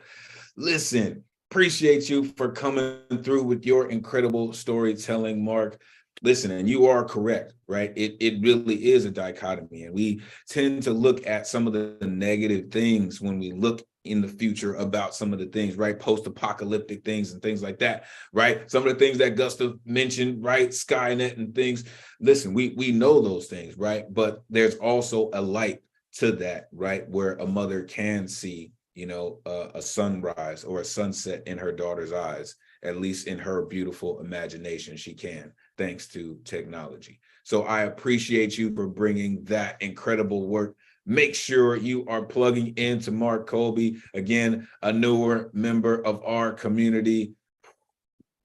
Listen, appreciate you for coming through with your incredible storytelling, Mark. Listen, and you are correct, right? It really is a dichotomy, and we tend to look at some of the negative things when we look in the future about some of the things, right? Post-apocalyptic things and things like that, right? Some of the things that Gustav mentioned, right? Skynet and things. Listen, we know those things, right? But there's also a light to that, right? Where a mother can see, you know, a sunrise or a sunset in her daughter's eyes, at least in her beautiful imagination, she can, thanks to technology. So I appreciate you for bringing that incredible work. Make sure you are plugging into Mark Colby, again, a newer member of our community,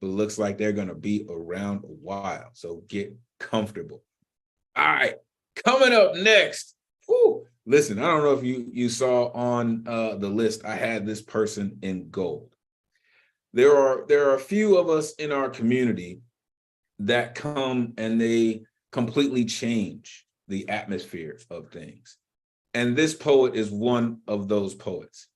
but looks like they're going to be around a while. So get comfortable. All right, coming up next. Whew, listen, I don't know if you saw on the list, I had this person in gold. There are a few of us in our community that come and they completely change the atmosphere of things. And this poet is one of those poets.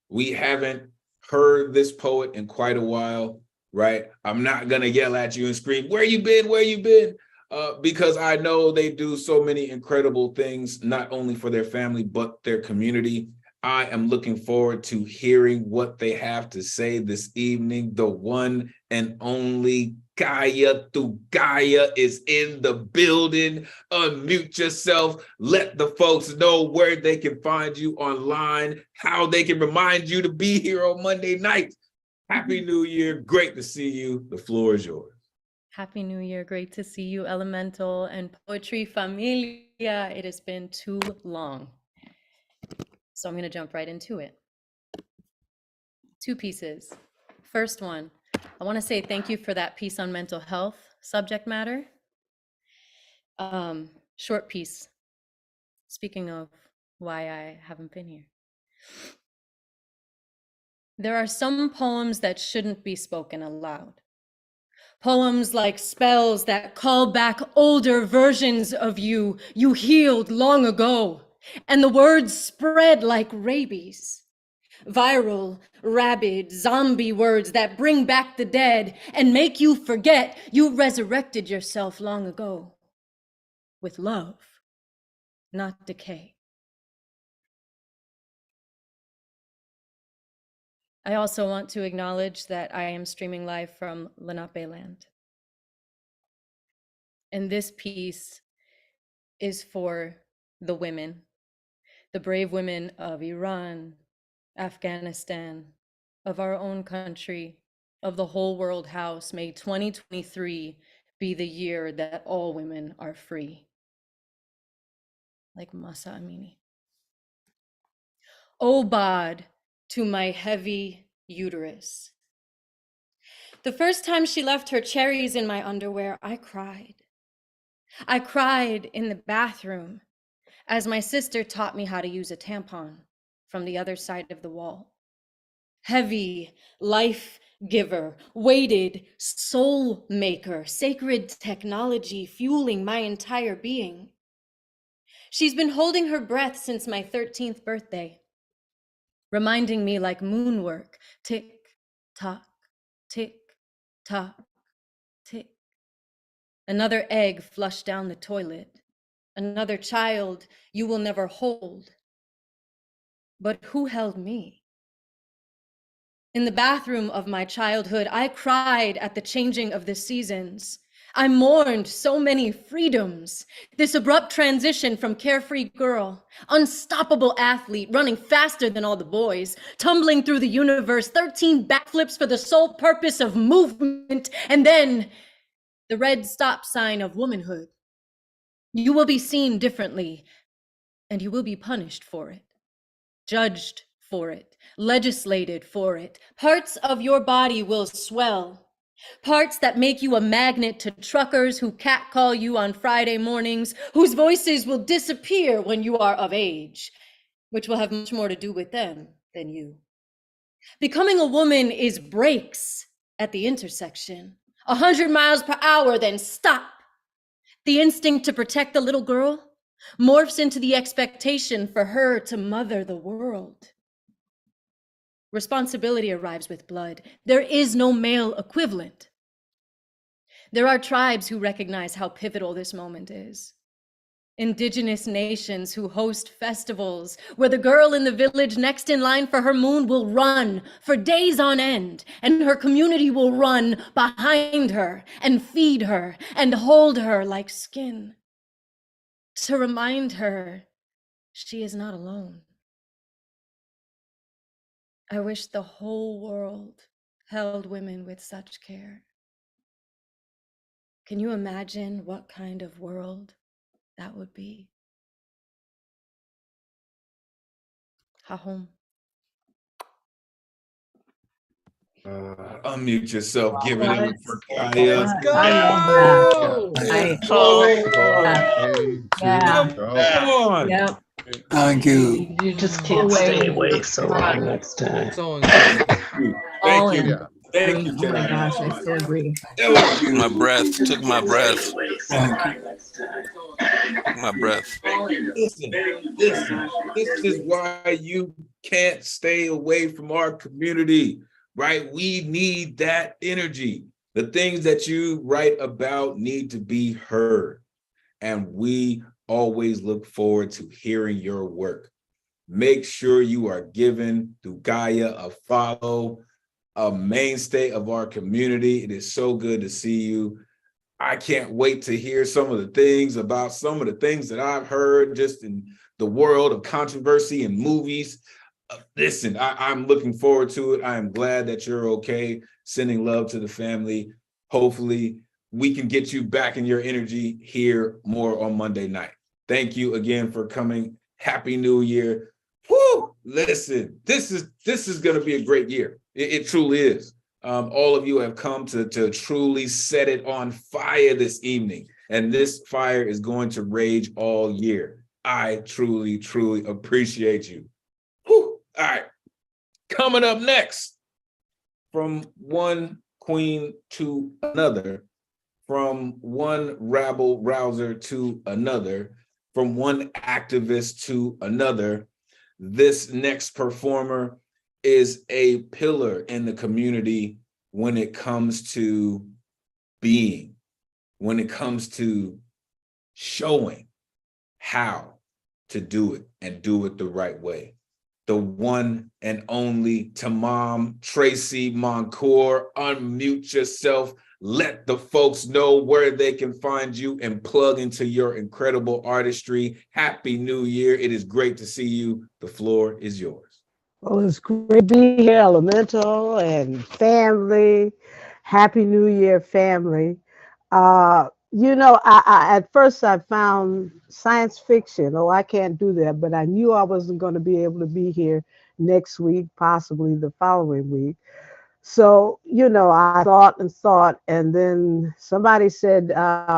We haven't heard this poet in quite a while, right? I'm not gonna yell at you and scream, where you been, where you been? Because I know they do so many incredible things, not only for their family, but their community. I am looking forward to hearing what they have to say this evening. The one and only Gaia through Gaia is in the building. Unmute yourself. Let the folks know where they can find you online, how they can remind you to be here on Monday night. Happy New Year. Great to see you. The floor is yours. Happy New Year. Great to see you, Elemental and Poetry Familia. It has been too long. So I'm going to jump right into it. 2 pieces. First one, I want to say thank you for that piece on mental health subject matter. Short piece. Speaking of why I haven't been here. There are some poems that shouldn't be spoken aloud. Poems like spells that call back older versions of you healed long ago. And the words spread like rabies. Viral, rabid, zombie words that bring back the dead and make you forget you resurrected yourself long ago. With love, not decay. I also want to acknowledge that I am streaming live from Lenape land. And this piece is for the women, the brave women of Iran, Afghanistan, of our own country, of the whole world house. May 2023 be the year that all women are free. Like Masa Amini. Obad to my heavy uterus. The first time she left her cherries in my underwear, I cried. I cried in the bathroom as my sister taught me how to use a tampon from the other side of the wall. Heavy, life giver, weighted, soul maker, sacred technology fueling my entire being. She's been holding her breath since my 13th birthday, reminding me like moon work, tick, tock, tick, tock, tick. Another egg flushed down the toilet. Another child you will never hold. But who held me? In the bathroom of my childhood, I cried at the changing of the seasons. I mourned so many freedoms. This abrupt transition from carefree girl, unstoppable athlete, running faster than all the boys, tumbling through the universe, 13 backflips for the sole purpose of movement, and then the red stop sign of womanhood. You will be seen differently, and you will be punished for it, judged for it, legislated for it. Parts of your body will swell, parts that make you a magnet to truckers who catcall you on Friday mornings, whose voices will disappear when you are of age, which will have much more to do with them than you. Becoming a woman is brakes at the intersection, 100 miles per hour, then stop. The instinct to protect the little girl morphs into the expectation for her to mother the world. Responsibility arrives with blood. There is no male equivalent. There are tribes who recognize how pivotal this moment is. Indigenous nations who host festivals where the girl in the village next in line for her moon will run for days on end, and her community will run behind her and feed her and hold her like skin to remind her she is not alone. I wish the whole world held women with such care. Can you imagine what kind of world that would be? Hahom. Unmute yourself. Give it up for Kaya. Let's go. I love that. Yeah. Come on. Yep. Thank you. You just can't stay awake so long next time. All Thank in. you. Thank you, Oh my gosh, I so agree. Took my breath. Took my breath. My breath. Listen, this is why you can't stay away from our community, right? We need that energy. The things that you write about need to be heard. And we always look forward to hearing your work. Make sure you are giving Gaia a follow, a mainstay of our community. It is so good to see you. I can't wait to hear some of the things that I've heard just in the world of controversy and movies. Listen, I'm looking forward to it. I am glad that you're okay. Sending love to the family. Hopefully we can get you back in your energy here more on Monday night. Thank you again for coming. Happy New Year. Woo! Listen, this is going to be a great year. It truly is. All of you have come to truly set it on fire this evening, and this fire is going to rage all year. I truly, truly appreciate you. Whew. All right, coming up next from one queen to another, from one rabble rouser to another, from one activist to another. This next performer is a pillar in the community when it comes to being, when it comes to showing how to do it and do it the right way. The one and only Tamam Tracy Moncour. Unmute yourself. Let the folks know where they can find you and plug into your incredible artistry. Happy New Year. It is great to see you. The floor is yours. Well, it's great to be here, Elemental and family. Happy New Year, family. At first I found science fiction. Oh, I can't do that, but I knew I wasn't going to be able to be here next week, possibly the following week. So, I thought and thought, and then somebody said,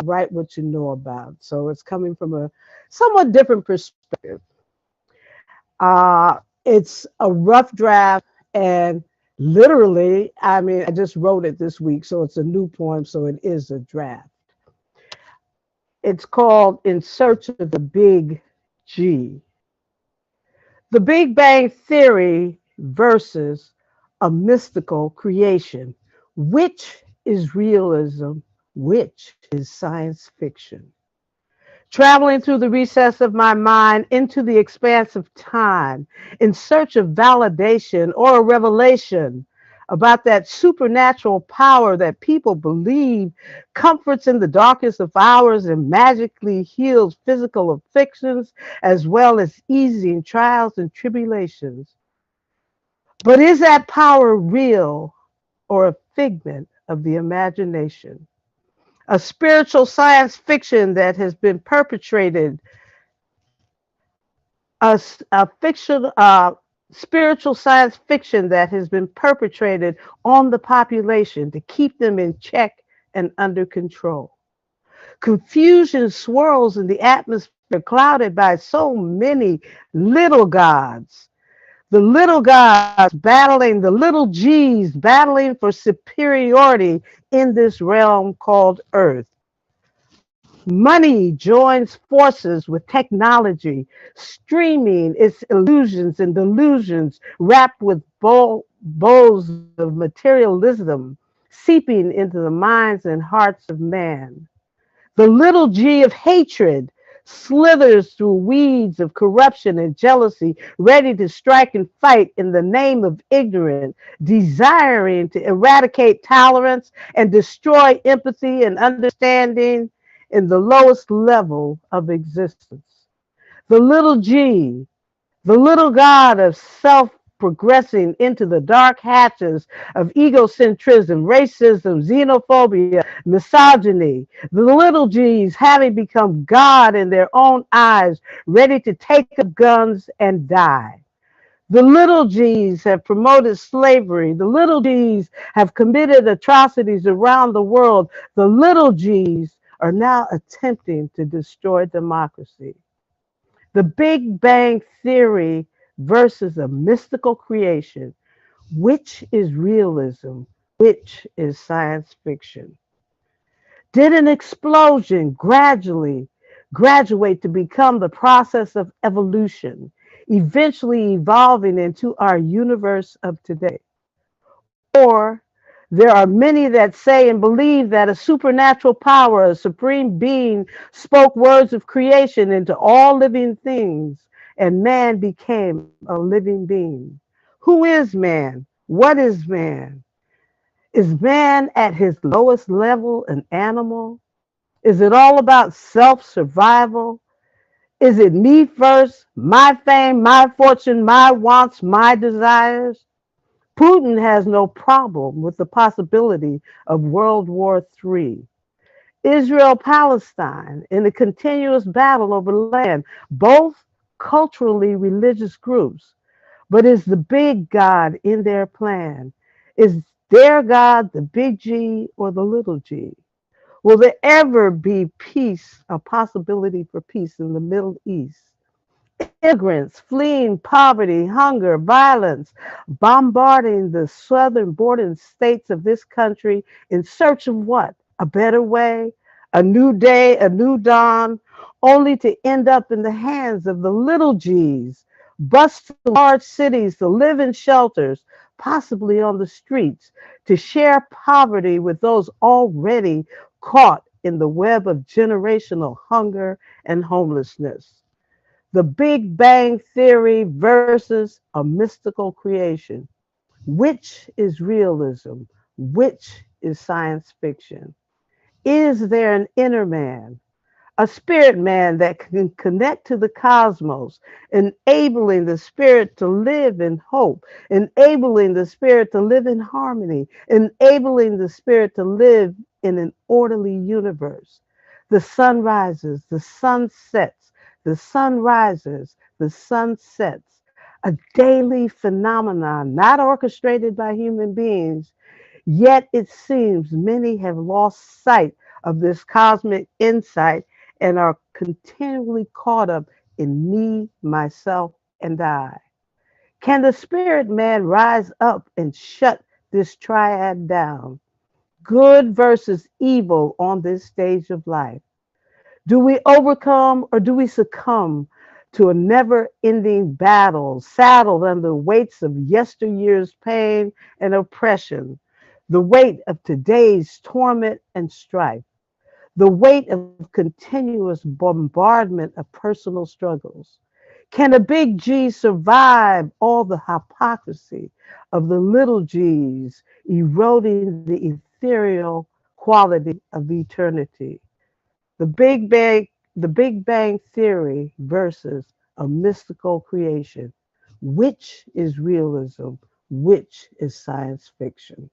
write what you know about. So it's coming from a somewhat different perspective. It's a rough draft, and literally, I mean, I just wrote it this week, so it's a new poem, so it is a draft. It's called In Search of the Big G. The Big Bang Theory versus a mystical creation. Which is realism? Which is science fiction? Traveling through the recess of my mind into the expanse of time in search of validation or a revelation about that supernatural power that people believe comforts in the darkest of hours and magically heals physical afflictions as well as easing trials and tribulations. But is that power real or a figment of the imagination? A spiritual science fiction that has been perpetrated, a fiction, spiritual science fiction that has been perpetrated on the population to keep them in check and under control. Confusion swirls in the atmosphere, clouded by so many little gods. The little gods battling, the little G's battling for superiority in this realm called Earth. Money joins forces with technology, streaming its illusions and delusions wrapped with bows of materialism, seeping into the minds and hearts of man. The little G of hatred slithers through weeds of corruption and jealousy, ready to strike and fight in the name of ignorance, desiring to eradicate tolerance and destroy empathy and understanding in the lowest level of existence. The little G, the little god of self progressing into the dark hatches of egocentrism, racism, xenophobia, misogyny. The little G's having become God in their own eyes, ready to take up guns and die. The little G's have promoted slavery. The little G's have committed atrocities around the world. The little G's are now attempting to destroy democracy. The Big Bang Theory versus a mystical creation. Which is realism? Which is science fiction? Did an explosion gradually graduate to become the process of evolution, eventually evolving into our universe of today? Or there are many that say and believe that a supernatural power, a supreme being, spoke words of creation into all living things, and man became a living being. Who is man? What is man? Is man at his lowest level an animal? Is it all about self-survival? Is it me first, my fame, my fortune, my wants, my desires? Putin has no problem with the possibility of World War III. Israel Palestine in a continuous battle over land, both culturally religious groups. But is the big God in their plan? Is their God the big G or the little g? Will there ever be peace, a possibility for peace in the Middle East? Immigrants fleeing poverty, hunger, violence, bombarding the southern border states of this country in search of what? A better way, a new day, a new dawn, only to end up in the hands of the little G's, bused to large cities to live in shelters, possibly on the streets, to share poverty with those already caught in the web of generational hunger and homelessness. The Big Bang Theory versus a mystical creation. Which is realism? Which is science fiction? Is there an inner man, a spirit man that can connect to the cosmos, enabling the spirit to live in hope, enabling the spirit to live in harmony, enabling the spirit to live in an orderly universe? The sun rises, the sun sets, the sun rises, the sun sets. A daily phenomenon not orchestrated by human beings, yet it seems many have lost sight of this cosmic insight and are continually caught up in me, myself, and I. Can the spirit man rise up and shut this triad down? Good versus evil on this stage of life. Do we overcome or do we succumb to a never ending battle, saddled under the weights of yesteryear's pain and oppression, the weight of today's torment and strife? The weight of continuous bombardment of personal struggles. Can a big G survive all the hypocrisy of the little G's, eroding the ethereal quality of eternity? The Big Bang Theory versus a mystical creation. Which is realism? Which is science fiction?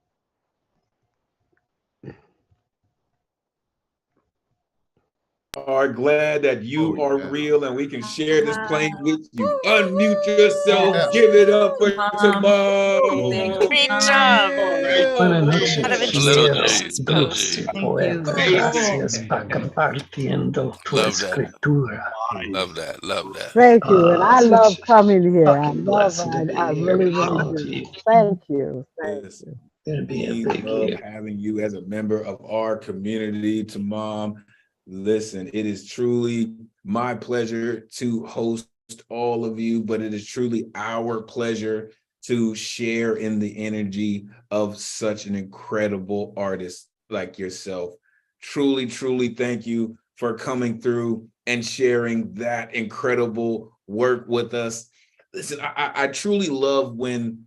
Are glad that you are real and we can share this plane with you. Unmute yourself, Yeah. give it up for Mom. Thank tomorrow. you, Great Mom. job. Buenas A lot of noches, Little interesting caballeros, G, points. little brujas y G. Thank you. poetas. Gracias por compartiendo tu Love that. escritura. Love that. Love that. Thank you. And I love Such coming here. fucking blessing to be I here really, with really all of do. you. Thank you. Thank Listen, you. Gonna be a we big love year. having you as a member of our community. To Mom, listen, it is truly my pleasure to host all of you, but it is truly our pleasure to share in the energy of such an incredible artist like yourself. Truly, truly thank you for coming through and sharing that incredible work with us. Listen, I truly love when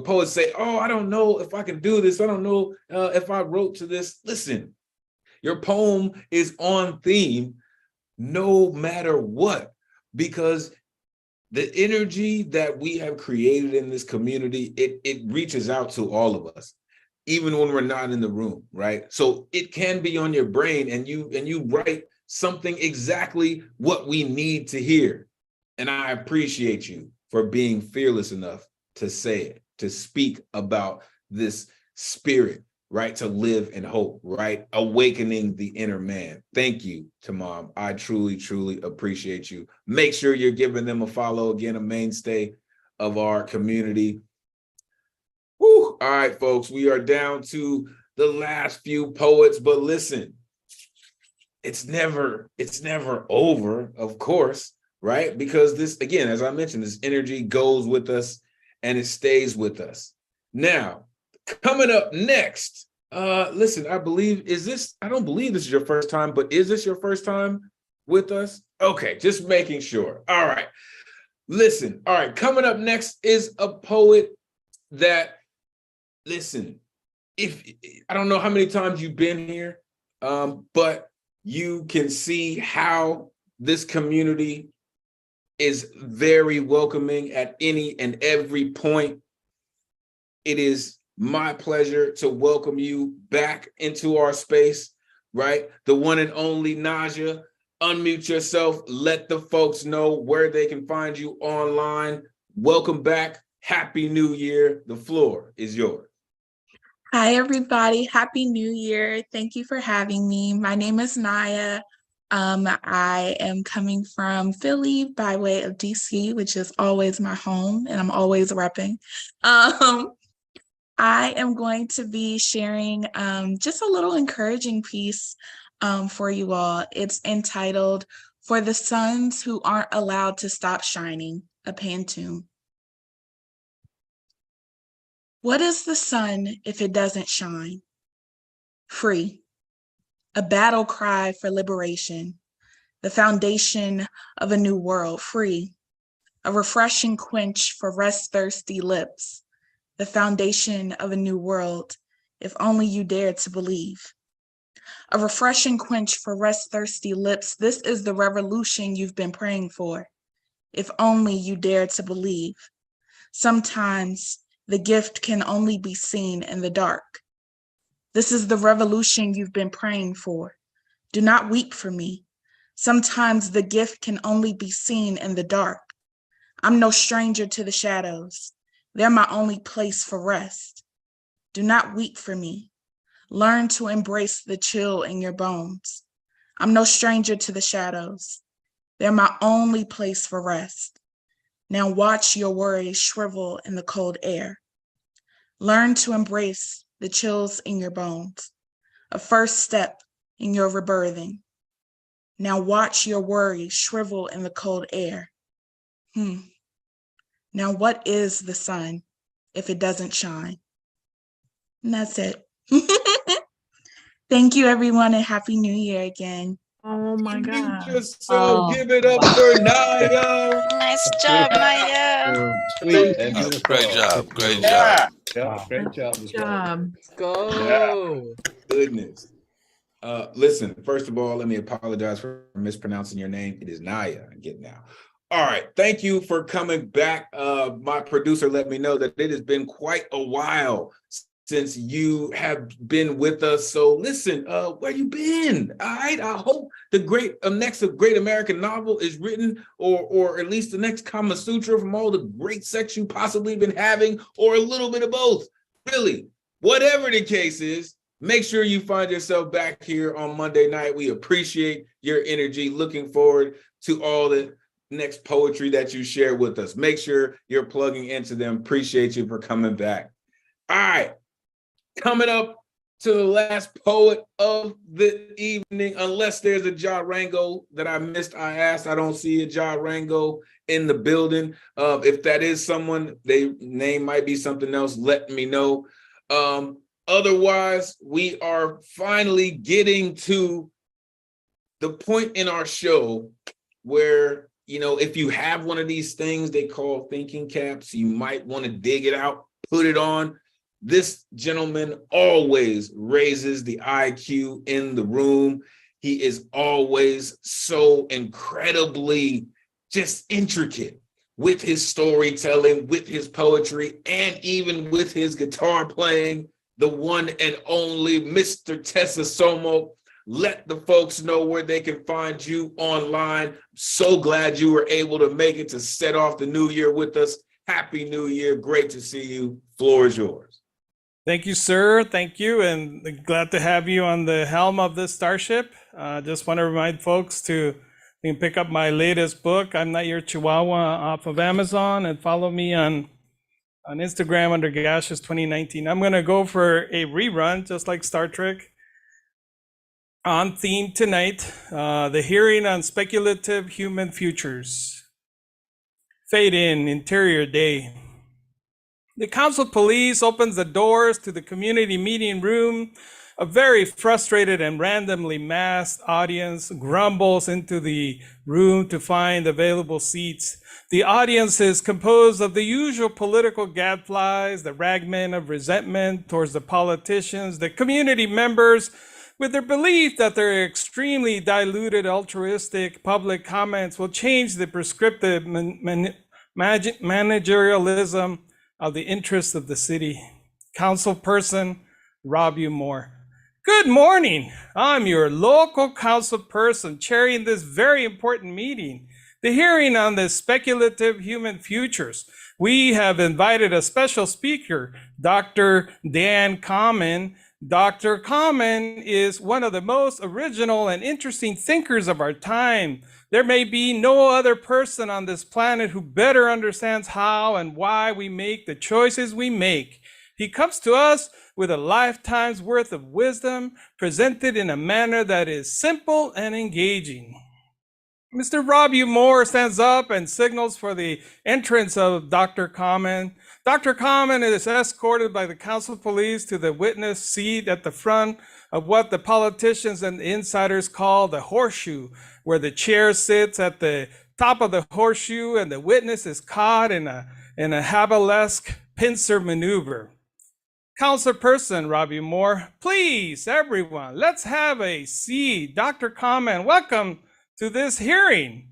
poets say, "Oh, I don't know if I can do this. I don't know if I wrote to this." Listen, your poem is on theme no matter what, because the energy that we have created in this community, it reaches out to all of us, even when we're not in the room, right? So it can be on your brain and you write something exactly what we need to hear. And I appreciate you for being fearless enough to say it, to speak about this spirit, right? To live in hope, right? Awakening the inner man. Thank you to Mom. I truly, truly appreciate you. Make sure you're giving them a follow. Again, a mainstay of our community. Whew. All right, folks, we are down to the last few poets, but listen, it's never over, of course, right? Because this, again, as I mentioned, this energy goes with us and it stays with us. Now, coming up next, listen, I don't believe this is your first time, but is this your first time with us? Okay, just making sure. All right. Listen, all right, coming up next is a poet that, listen, if I don't know how many times you've been here, but you can see how this community is very welcoming at any and every point. It is my pleasure to welcome you back into our space, right? The one and only Naja. Unmute yourself. Let the folks know where they can find you online. Welcome back. Happy New Year. The floor is yours. Hi, everybody. Happy New Year. Thank you for having me. My name is Naya. I am coming from Philly by way of DC, which is always my home, and I'm always repping. I am going to be sharing just a little encouraging piece for you all. It's entitled, "For the Suns Who Aren't Allowed to Stop Shining," a Pantone. What is the sun if it doesn't shine? Free. A battle cry for liberation. The foundation of a new world. Free. A refreshing quench for rest-thirsty lips. The foundation of a new world, if only you dare to believe. A refreshing quench for rest-thirsty lips. This is the revolution you've been praying for, if only you dare to believe. Sometimes the gift can only be seen in the dark. This is the revolution you've been praying for. Do not weep for me. Sometimes the gift can only be seen in the dark. I'm no stranger to the shadows. They're my only place for rest. Do not weep for me. Learn to embrace the chill in your bones. I'm no stranger to the shadows. They're my only place for rest. Now watch your worries shrivel in the cold air. Learn to embrace the chills in your bones, a first step in your rebirthing. Now watch your worries shrivel in the cold air. Now what is the sun if it doesn't shine? And that's it. Thank you, everyone, and Happy New Year again. Oh my God. Just give it up for Naya. Nice job, Naya. Sweet and beautiful. Great job. Great Yeah. job. Yeah, great job. Good job. Go. Goodness. Listen, first of all, let me apologize for mispronouncing your name. It is Naya. I get now. All right. Thank you for coming back. My producer let me know that it has been quite a while since you have been with us. So listen, where you been? All right. I hope the next great American novel is written, or at least the next Kama Sutra from all the great sex you possibly been having, or a little bit of both. Really, whatever the case is, make sure you find yourself back here on Monday night. We appreciate your energy. Looking forward to all the next poetry that you share with us. Make sure you're plugging into them. Appreciate you for coming back. All right. Coming up to the last poet of the evening, unless there's a Ja Rango that I missed, I asked. I don't see a Ja Rango in the building. If that is someone, their name might be something else, let me know. Otherwise, we are finally getting to the point in our show where, if you have one of these things they call thinking caps, you might want to dig it out, put it on. This gentleman always raises the IQ in the room. He is always so incredibly just intricate with his storytelling, with his poetry, and even with his guitar playing. The one and only Mr. Tessa Somo. Let the folks know where they can find you online. So glad you were able to make it to set off the new year with us. Happy New Year. Great to see you. Floor is yours. Thank you, sir. Thank you. And glad to have you on the helm of this starship. Just want to remind folks to pick up my latest book, I'm Not Your Chihuahua, off of Amazon, and follow me on Instagram under Gaseous 2019. I'm going to go for a rerun, just like Star Trek. On theme tonight, the hearing on speculative human futures. Fade in, interior day. The council police opens the doors to the community meeting room. A very frustrated and randomly masked audience grumbles into the room to find available seats. The audience is composed of the usual political gadflies, the ragmen of resentment towards the politicians, the community members, with their belief that their extremely diluted altruistic public comments will change the prescriptive managerialism of the interests of the city. Councilperson Rob U. Moore. Good morning. I'm your local councilperson chairing this very important meeting, the hearing on the speculative human futures. We have invited a special speaker, Dr. Dan Common, Dr. Common is one of the most original and interesting thinkers of our time. There may be no other person on this planet who better understands how and why we make the choices we make. He comes to us with a lifetime's worth of wisdom, presented in a manner that is simple and engaging. Mr. Robbie Moore stands up and signals for the entrance of Dr. Common. Dr. Common is escorted by the council police to the witness seat at the front of what the politicians and the insiders call the horseshoe, where the chair sits at the top of the horseshoe and the witness is caught in a Habalesque pincer maneuver. Councilperson Robbie Moore, please, everyone, let's have a seat. Dr. Common, welcome to this hearing.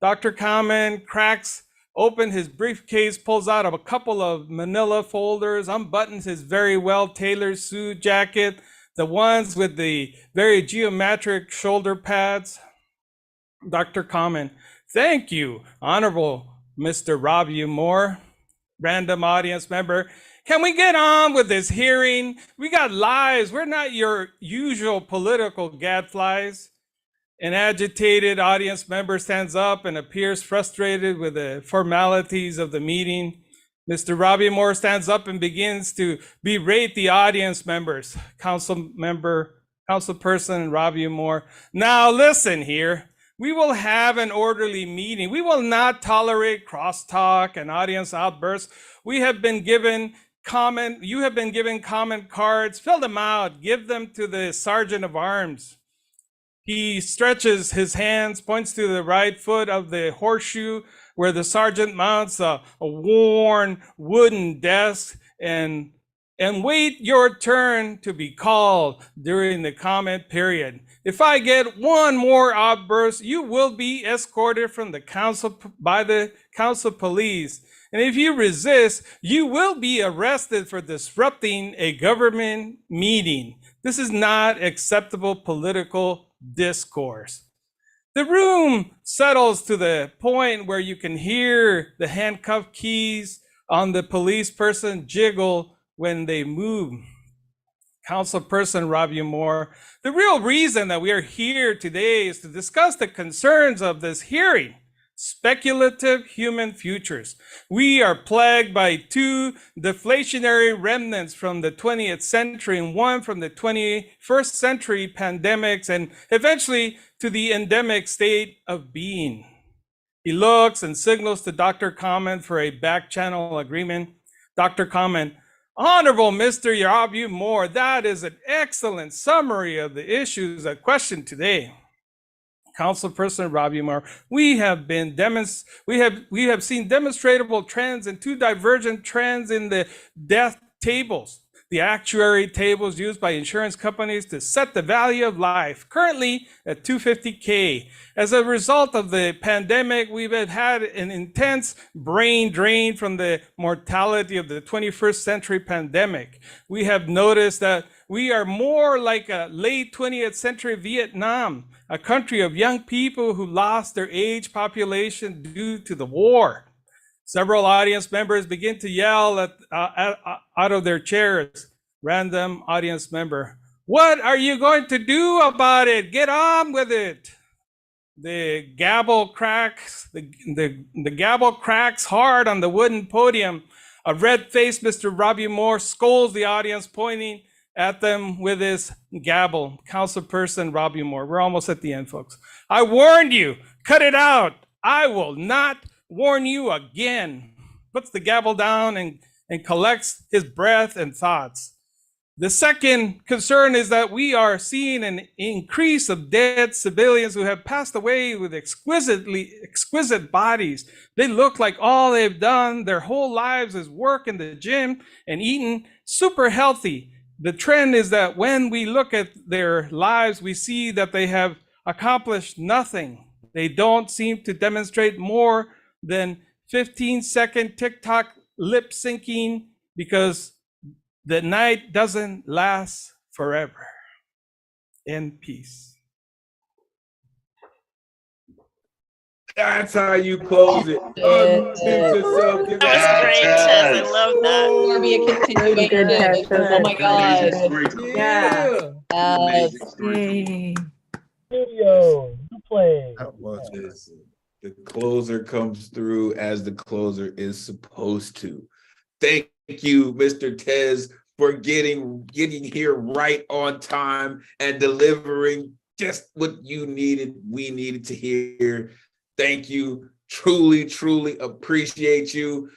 Dr. Common cracks open his briefcase, pulls out a couple of manila folders, unbuttons his very well-tailored suit jacket, the ones with the very geometric shoulder pads. Dr. Common, thank you, Honorable Mr. Robbie Moore. Random audience member, can we get on with this hearing? We got lives. We're not your usual political gadflies. An agitated audience member stands up and appears frustrated with the formalities of the meeting. Mr. Robbie Moore stands up and begins to berate the audience members. Councilperson Robbie Moore, now listen here. We will have an orderly meeting. We will not tolerate crosstalk and audience outbursts. You have been given comment cards, fill them out, give them to the sergeant of arms. He stretches his hands, points to the right foot of the horseshoe where the sergeant mounts a worn wooden desk and wait your turn to be called during the comment period. If I get one more outburst, you will be escorted from the council by the council police. And if you resist, you will be arrested for disrupting a government meeting. This is not acceptable political discourse. The room settles to the point where you can hear the handcuff keys on the police person jiggle when they move. Councilperson Robbie Moore, the real reason that we are here today is to discuss the concerns of this hearing. Speculative human futures. We are plagued by two deflationary remnants from the 20th century and one from the 21st century pandemics and eventually to the endemic state of being. He looks and signals to Dr. Common for a back channel agreement. Dr. Common, Honorable Mr. Robbie Moore, that is an excellent summary of the issues at question today. Councilperson Robbie Moore, we have seen demonstrable trends and two divergent trends in the death tables. The actuary tables used by insurance companies to set the value of life, currently at $250K. As a result of the pandemic, we've had an intense brain drain from the mortality of the 21st century pandemic. We have noticed that we are more like a late 20th century Vietnam, a country of young people who lost their age population due to the war. Several audience members begin to yell out of their chairs. Random audience member, what are you going to do about it? Get on with it. The gavel cracks, the gavel cracks hard on the wooden podium. A red-faced Mr. Robbie Moore scolds the audience, pointing at them with his gavel. Councilperson Robbie Moore, we're almost at the end, folks. I warned you, cut it out. I will not warn you again. Puts the gavel down and collects his breath and thoughts. The second concern is that we are seeing an increase of dead civilians who have passed away with exquisite bodies. They look like all they've done their whole lives is work in the gym and eating super healthy. The trend is that when we look at their lives, we see that they have accomplished nothing. They don't seem to demonstrate more than 15-second TikTok lip syncing because the night doesn't last forever. In peace. That's how you close it. Unmute yourself. Give That was great, Tez. I love that. Be a Really good, continuation. Tess. Oh my God. Yeah. Yes. Yay. That was Listen, the closer comes through as the closer is supposed to. Thank you, Mr. Tez, for getting here right on time and delivering just what you needed, we needed to hear. Thank you. Truly, truly appreciate you.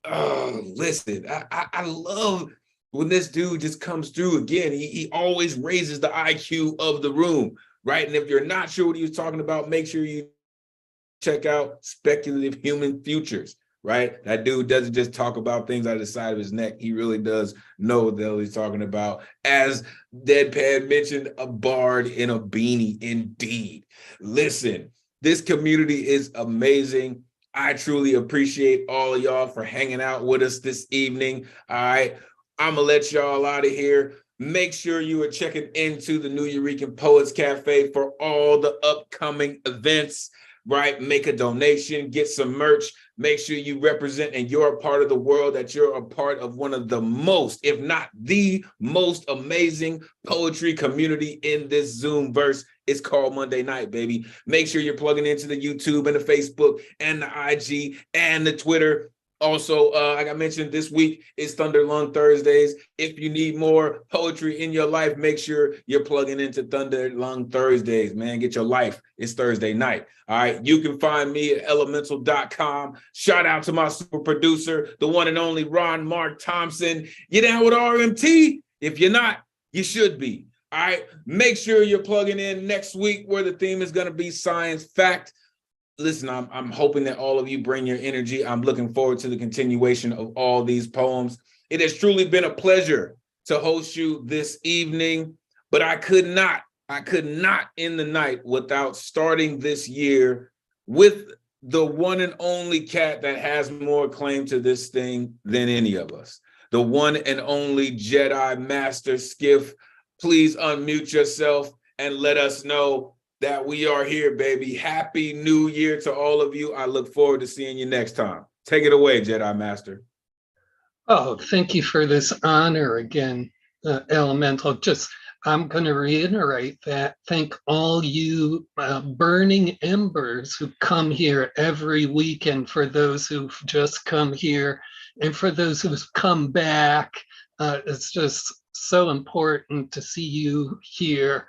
Listen, I love when this dude just comes through again. He always raises the IQ of the room, right? And if you're not sure what he was talking about, make sure you check out Speculative Human Futures, right? That dude doesn't just talk about things out of the side of his neck. He really does know what the hell he's talking about. As Deadpan mentioned, a bard in a beanie, indeed. Listen, this community is amazing. I truly appreciate all of y'all for hanging out with us this evening. All right, I'm gonna let y'all out of here. Make sure you are checking into the New Eurekan Poets Cafe for all the upcoming events, right? Make a donation, get some merch. Make sure you represent and you're a part of the world, that you're a part of one of the most, if not the most amazing poetry community in this Zoom verse. It's called Monday Night, baby. Make sure you're plugging into the YouTube and the Facebook and the IG and the Twitter. Also, like I mentioned, this week is Thunder Lung Thursdays. If you need more poetry in your life, make sure you're plugging into Thunder Lung Thursdays, man. Get your life. It's Thursday night. All right. You can find me at elemental.com. Shout out to my super producer, the one and only Ron Mark Thompson. You down with RMT? If you're not, you should be. All right. Make sure you're plugging in next week where the theme is going to be science fact. Listen, I'm hoping that all of you bring your energy. I'm looking forward to the continuation of all these poems. It has truly been a pleasure to host you this evening, but I could not end the night without starting this year with the one and only cat that has more claim to this thing than any of us. The one and only Jedi Master Skiff. Please unmute yourself and let us know that we are here, baby. Happy New Year to all of you. I look forward to seeing you next time. Take it away, Jedi Master. Oh, thank you for this honor again, Elemental. I'm going to reiterate that. Thank all you burning embers who come here every weekend, for those who've just come here and for those who've come back. It's just so important to see you here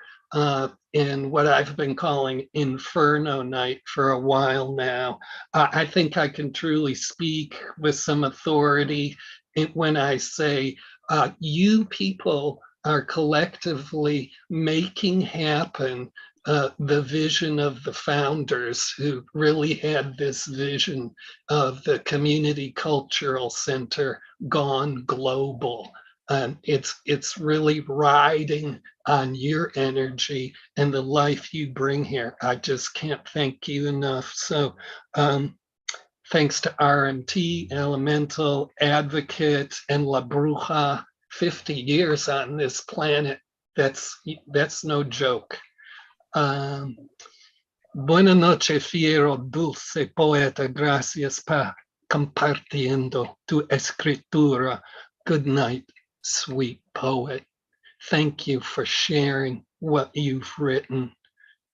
in what I've been calling Inferno Night for a while now. I think I can truly speak with some authority when I say you people are collectively making happen the vision of the founders, who really had this vision of the community cultural center gone global. And it's really riding on your energy and the life you bring here. I just can't thank you enough. So thanks to RMT, Elemental, Advocate, and La Bruja. 50 years on this planet. That's no joke. Buena noche, fiero, dulce poeta. Gracias por compartiendo tu escritura. Good night, sweet poet. Thank you for sharing what you've written.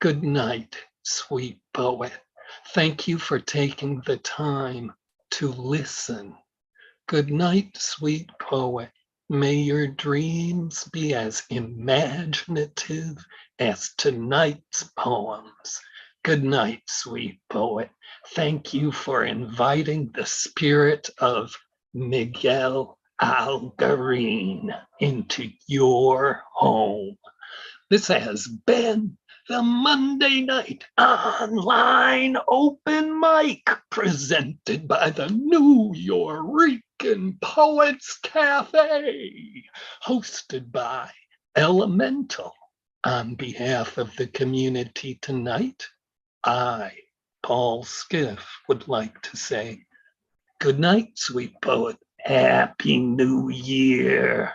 Good night, sweet poet. Thank you for taking the time to listen. Good night, sweet poet. May your dreams be as imaginative as tonight's poems. Good night, sweet poet. Thank you for inviting the spirit of Miguel Algarin into your home. This has been the Monday Night Online Open Mic, presented by the New Eurekan Poets Cafe, hosted by Elemental. On behalf of the community tonight, I, Paul Skiff, would like to say good night, sweet poet. Happy New Year.